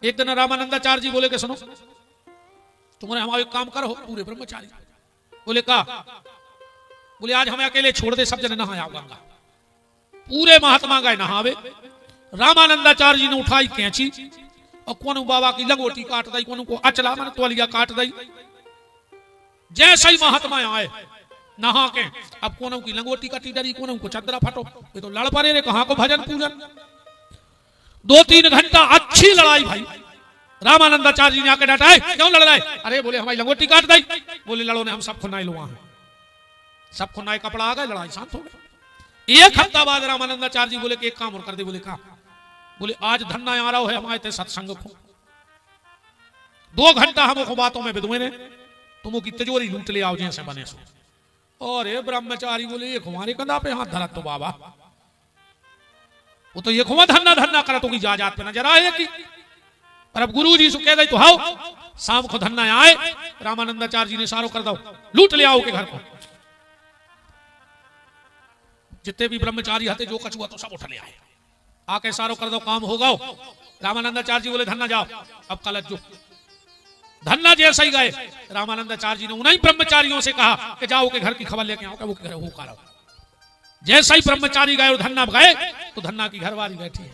एक दिन रामानंदाचार्य जी बोले कि सुनो तुम्हारे हमारे काम करो पूरे ब्रह्मचारी। बोले का? बोले आज हमें अकेले छोड़ दे, सब जने नहाया गंगा। पूरे महात्मा गए नहावे। रामानंदाचार्य जी ने उठाई कैंची और कोनु बाबा की लंगोटी काट दी, कोनु को अचला मन तोलिया काट दी। जैसे ही महात्मा आए नहा के, अब कोनु की लंगोटी कटी डरी, कोनु को चदरा फटो, ये तो लड़ पड़े रे, कहां को भजन पूजन। 2-3 घंटा अच्छी लड़ाई भाई। रामानंदाचार्य जी ने आके डांटा, क्यों लड़ रहे? अरे बोले हमारी लंगोटी काट दी। बोले लड़ो ने, हम सब खुनाई लो, वहां सब खुनाई कपड़ा आ गए, लड़ाई शांत हो गई। 1 हफ्ता बाद रामानंदाचार्य जी बोले कि एक काम और कर दे। बोले का? बोले आज धन्ना आ रहा है हमारे सत्संग को, 2 घंटा हमको बातों में विदुए ने, तुमो की तिजोरी लूट ले आओ जैसे बने सो। और ब्रह्मचारी बोले ये हमारे कंधा पे हाथ धरा तो बाबा, वो तो ये खुआ धन्ना धन्ना करा तो की जाजात पे नजर आए की। पर अब गुरु जी से कह गई तो हाओ शाम को धन्ना आए, रामानंदाचार्य जी ने सारो कर दो, लूट ले आओ के घर को। जितने भी ब्रह्मचारी हते जो कछुआ तो सब उठ ले आए, आके सारो कर दो, काम होगा। रामानंदाचार्य जी बोले धन्ना जाओ, अब कल जो धन्ना जैसा ही गए, रामानंदाचार्य जी ने उन्हीं ब्रह्मचारियों से कहा कि जाओ के घर की खबर लेके आओ, वो वो करो। जैसा ही ब्रह्मचारी गए और धन्ना गए तो धन्ना की घरवाली बैठी है।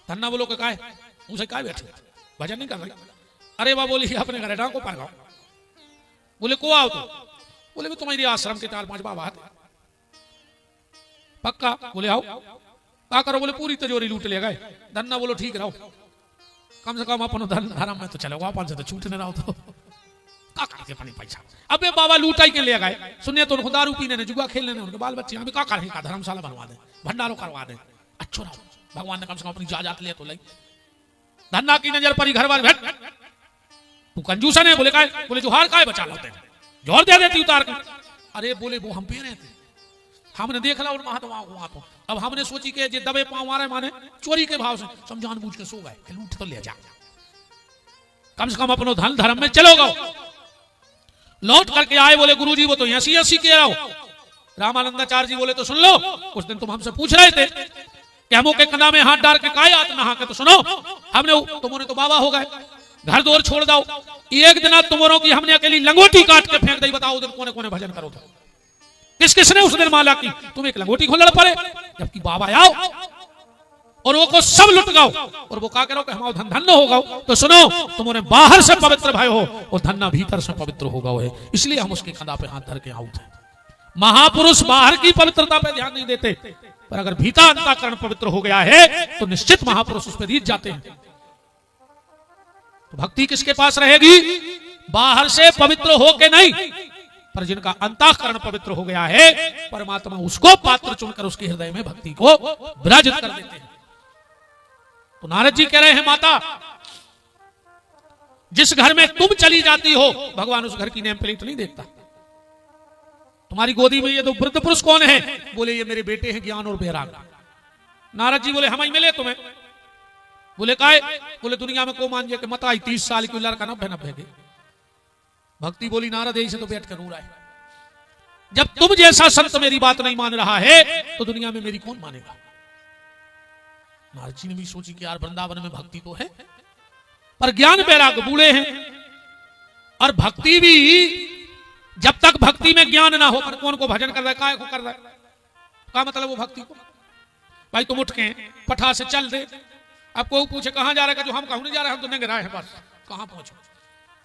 धन्ना बोलो के काहे मुझे काहे बैठे, भजन नहीं कर रही? अरे वाह, बोली अपने घर डांको पर गाओ। बोले को आओ तो? बोले तुम्हारी आश्रम के 4-5 बाबा आते। पक्का? बोले आओ। क्या करो? बोले पूरी तिजोरी लूट ले गए। धन्ना बोलो ठीक रहो, कम से कम अपन धर्म में तो चलो, अपन से तो छूट न रहो तो का करके अपनी पैसा। अबे बाबा लूटाई के ले गए, सुनिए तो उनको दारू पीने ने, जुआ खेलने ने, उनके बाल बच्चे हमें क्या करें, का धर्मशाला बनवा दे, भंडारो करवा दे, अच्छो रहो, भगवान ने कम से कम अपनी जायदाद ले तो ले। धन्ना की नजर पड़ी घर वाले, तू कंजूसा ने। बोले काय? बोले जोहार काय बचा लेते, जोहर दे देती उतार के। अरे बोले वो हम पे रहे थे, हमने देख ला और महात्मा वहां तो, अब हमने सोची कि जे दबे पांव आ रहे माने चोरी के भाव से समझान बूझ के सो गए, लूट तो ले जा, कम से कम अपनो धन धर्म में चलो गो। लौट करके आए, बोले गुरुजी वो तो ऐसी कह रहा हो। रामानंदाचार्य जी बोले तो सुन लो, उस दिन तुम हमसे पूछ रहे थे कि हमों के कंधा में हाथ डाल के काय आत नहा के, तो सुनो हमने, तुमने तो बाबा हो गए, घर द्वार छोड़ दो, एक दिन तुमरों की हमने अकेली लंगोटी काट के फेंक दी। बताओ दिन कोने कोने भजन करो तो किस किसने उस दिन माला की? तुम एक लंगोटी को लड़ पड़े, जबकि बाबा आओ और वो को सब लुट गाओ, और वो क्या करो कि हमारा धन धन्य होगा। तो सुनो, तुमने बाहर से पवित्र भाई हो और धन्ना भीतर से पवित्र होगा है, इसलिए हम उसके कंधा पे हाथ धर के आउट है। महापुरुष बाहर की पवित्रता पे ध्यान नहीं देते, पर अगर भीतर अंतःकरण पवित्र हो गया है तो निश्चित महापुरुष उस पर जीत जाते हैं। तो भक्ति किसके पास रहेगी? बाहर से पवित्र हो के नहीं, पर जिनका अंतःकरण पवित्र हो गया है, परमात्मा उसको पात्र चुनकर उसके हृदय में भक्ति को विराजित कर देते हैं। तो नारद जी कह रहे हैं, माता जिस घर में तुम चली जाती हो, भगवान उस घर की नेम प्लेट नहीं देखता। तुम्हारी गोदी में ये दो वृद्ध पुरुष कौन है? बोले ये मेरे बेटे हैं ज्ञान और बैराग। नारद जी बोले हम ही मिले तुम्हें। बोले काय? बोले दुनिया में को मान जे कि मता 30 साल की लड़का 90 के। भक्ति बोली नारद यही से तो बैठ कर रो रहा है, जब तुम जैसा संत मेरी बात नहीं मान रहा है तो दुनिया में मेरी कौन मानेगा। नारद जी ने भी सोची कि यार वृंदावन में भक्ति तो है, पर ज्ञान बैराग बूढ़े हैं, और भक्ति भी जब तक भक्ति में ज्ञान ना हो, पर कौन को भजन कर रहा है, काय को कर रहा है, क्या मतलब वो भक्ति को? भाई तुम उठ के पठा से चल दे, अब कोई पूछे कहां जा रहा है, जो हम कहूं नहीं जा रहे, हम तो नहीं रहे हैं, बस कहां पहुंचो,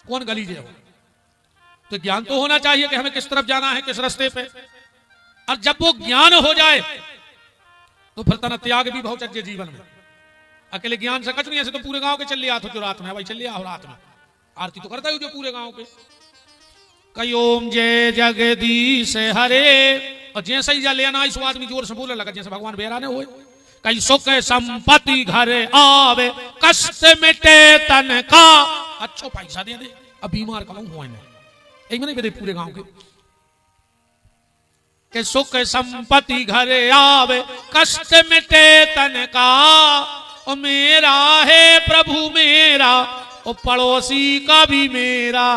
कौन गली जाओ। तो ज्ञान तो होना चाहिए कि हमें किस तरफ जाना है, किस रास्ते पे। और जब वो ज्ञान हो जाए तो फिर तना त्याग भी बहुत अच्छे जीवन में। अकेले ज्ञान से कच नहीं, ऐसे तो पूरे गांव के चल लिया जो रात में, भाई चल लिया हो रात में आरती तो करता ही जो पूरे गांव के। कई ओम जय जगदीश हरे, और जैसे ही जा लेना इस आदमी जोर से बोलने लगा जैसे भगवान बेराने हुए। कई सुख संपत्ति घर आवे, कष्ट मिटे तन का, अच्छो पैसा दे दे, अब बीमार कमाऊ हुआ एक में नहीं पूरे गांव के सुख संपत्ति घर आवे, कष्ट मिटे तन का, ओ मेरा है प्रभु मेरा, ओ पड़ोसी का भी मेरा।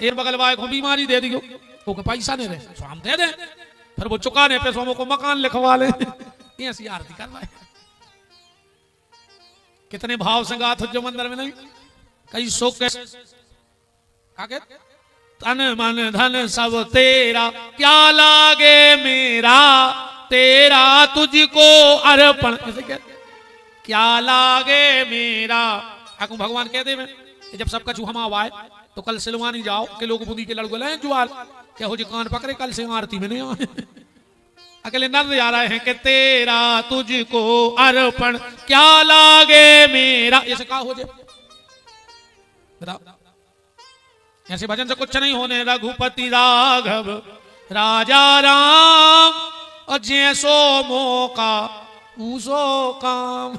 एक बगल वाले को बीमारी दे दियो, वो को पैसा नहीं रहे तो हम दे दे, फिर वो चुकाने पैसों को मकान लिखवा ले, ऐसी आरती करवाए। कितने भाव से गाथ जो मंदिर में नहीं। कई सुख तन मन धन सब तेरा, क्या लागे मेरा, तेरा तुझको अर्पण। क्या लागे मेरा। आकू भगवान कह दे में जब सब कछु हम आवाए तो कल सिलवानी जाओ के लोग बुंदी के लड़को ले जुआल क्या हो जी कान पकड़े कल से आरती में नहीं आए। अकेले नर जा रहे हैं कि तेरा तुझको अर्पण क्या लागे मेरा। ऐसे कहा हो जाए बताओ, ऐसे भजन से कुछ नहीं होने। रघुपति राघव राजा राम और जैसो मौका ऊसो काम।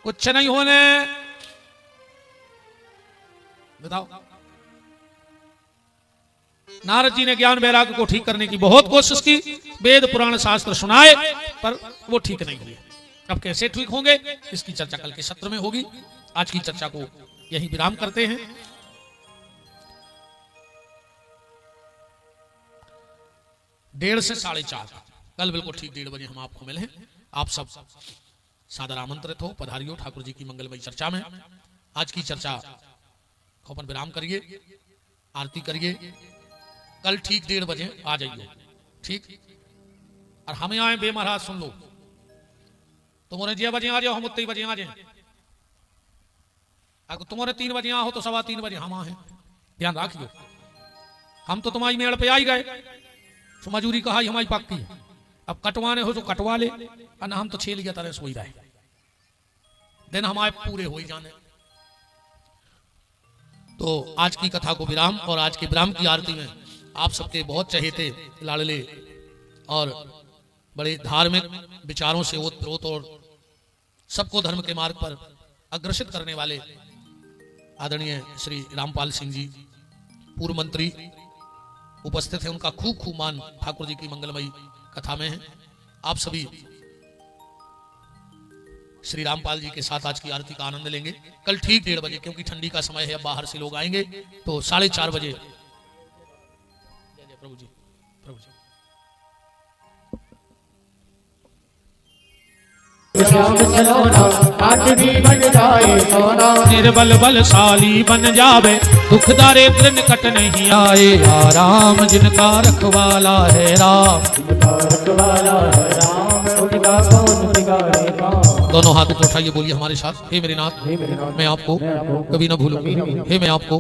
कुछ नहीं होने बताओ। नारद जी ने ज्ञान वैराग्य को ठीक करने की बहुत कोशिश की, वेद पुराण शास्त्र सुनाए पर वो ठीक नहीं हुए। अब कैसे ठीक होंगे इसकी चर्चा कल के सत्र में होगी। आज की चर्चा को यही विराम करते हैं। डेढ़ से 4:30 कल बिल्कुल ठीक 1:30 बजे हम आपको मिले हैं। आप सब सादर आमंत्रित हो, पधारियो ठाकुर जी की मंगलमयी चर्चा में। आज की चर्चा को अपन विराम करिए, आरती करिए। कल ठीक 1:30 बजे आ जाइए, ठीक। और हमें आए बे महाराज सुन लो, तुम्हारे 6 बजे आ जाओ, हम उतने बजे आ जाए। अगर तुम्हारे 3 बजे आओ तो 3:15 बजे हम आए। ध्यान रखियो, हम तो तुम्हारी मेड़ पे आई गए, तो मजूरी कहा हमारी पक्की है। अब कटवाने हो तो कटवा ले, और हम तो छेल गया तरह सोई रहे दिन हमारे पूरे हो ही जाने। तो आज की कथा को विराम और आज के विराम की आरती में आप सबके बहुत चहेते लाडले और बड़े धार्मिक विचारों से ओतप्रोत और सबको धर्म के मार्ग पर अग्रसित करने वाले आदरणीय श्री रामपाल सिंह जी पूर्व मंत्री उपस्थित है। उनका खूब खूब मान ठाकुर जी की मंगलमयी कथा में है। आप सभी श्री रामपाल जी के साथ आज की आरती का आनंद लेंगे। कल ठीक 1:30 बजे, क्योंकि ठंडी का समय है, अब बाहर से लोग आएंगे, तो 4:30 बजे। प्रभु जी, प्रभु जी। निर्बल बलशाली बन जावे, दुख दारिद्र निकट नहीं आए। राम जिनका रखवाला है राम, दोनों हाथ को उठाइए, बोलिए हमारे साथ, हे मेरे नाथ मैं आपको कभी न भूलूंगा, हे मैं आपको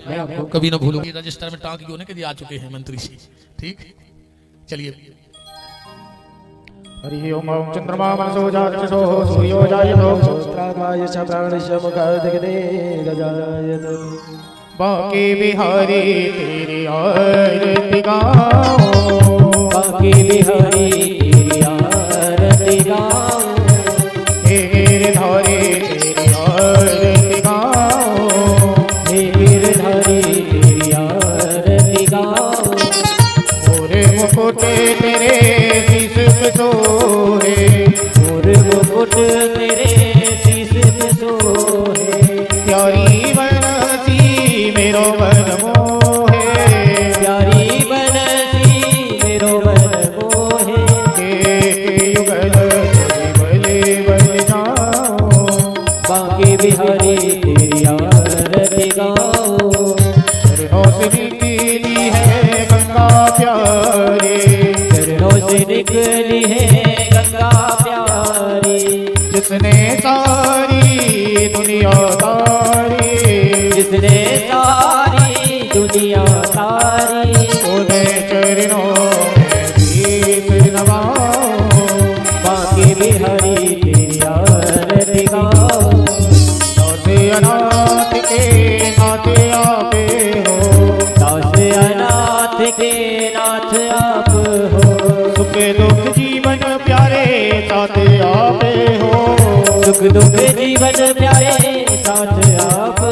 कभी न भूलूंगा। रजिस्टर में टाँक होने के लिए आ चुके हैं मंत्री जी, ठीक। चलिए। हरि ओम चंद्रमा मनसो जातसो सूर्यो जायतो सहस्राध्याय च प्राणस्य मुखादिगते गजायत। बांके बिहारी तेरी आरती गाओ, बांके बिहारी तेरी आरती गाओ। हे गिरधारी तेरी आरती गाओ, हे गिरधारी तेरी आरती गाओ। मोरे मुकुटे तेरे सोहे, मोर मुकुट तेरे शीश पे सोहे। प्यारी बनसी मेरो मन मोहे, प्यारी बनसी मेरो मन मोहे। के युगल बले बल जाओ, बांके बिहारी तेरी आरती गाओ। चरणों से निकली है गंगा प्यारी, चरणों से निकली है गंगा प्यारी। जिसने सारी दुनिया तारी, जिसने सारी दुनिया तारी। उन्हें चरणों में शीश नवाओ, बांके बिहारी तेरी आरती गाओ। दास अनाथ के नाथ आपे हो, दास अनाथ के नाथ आप हो। सुख दुख जीवन प्यारे साथ आपे हो, सुख दुख जीवन प्यारे साथ आप हो।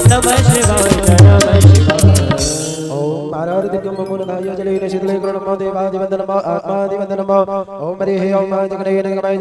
नमः शिवाय नमः शिवाय। ओम आराधिकं मुकुंदाय जलेन शीतले करुणमो देवादिवन्दनमो आत्मादिवन्दनमो। ओम हरिः ओम जगन्नाथ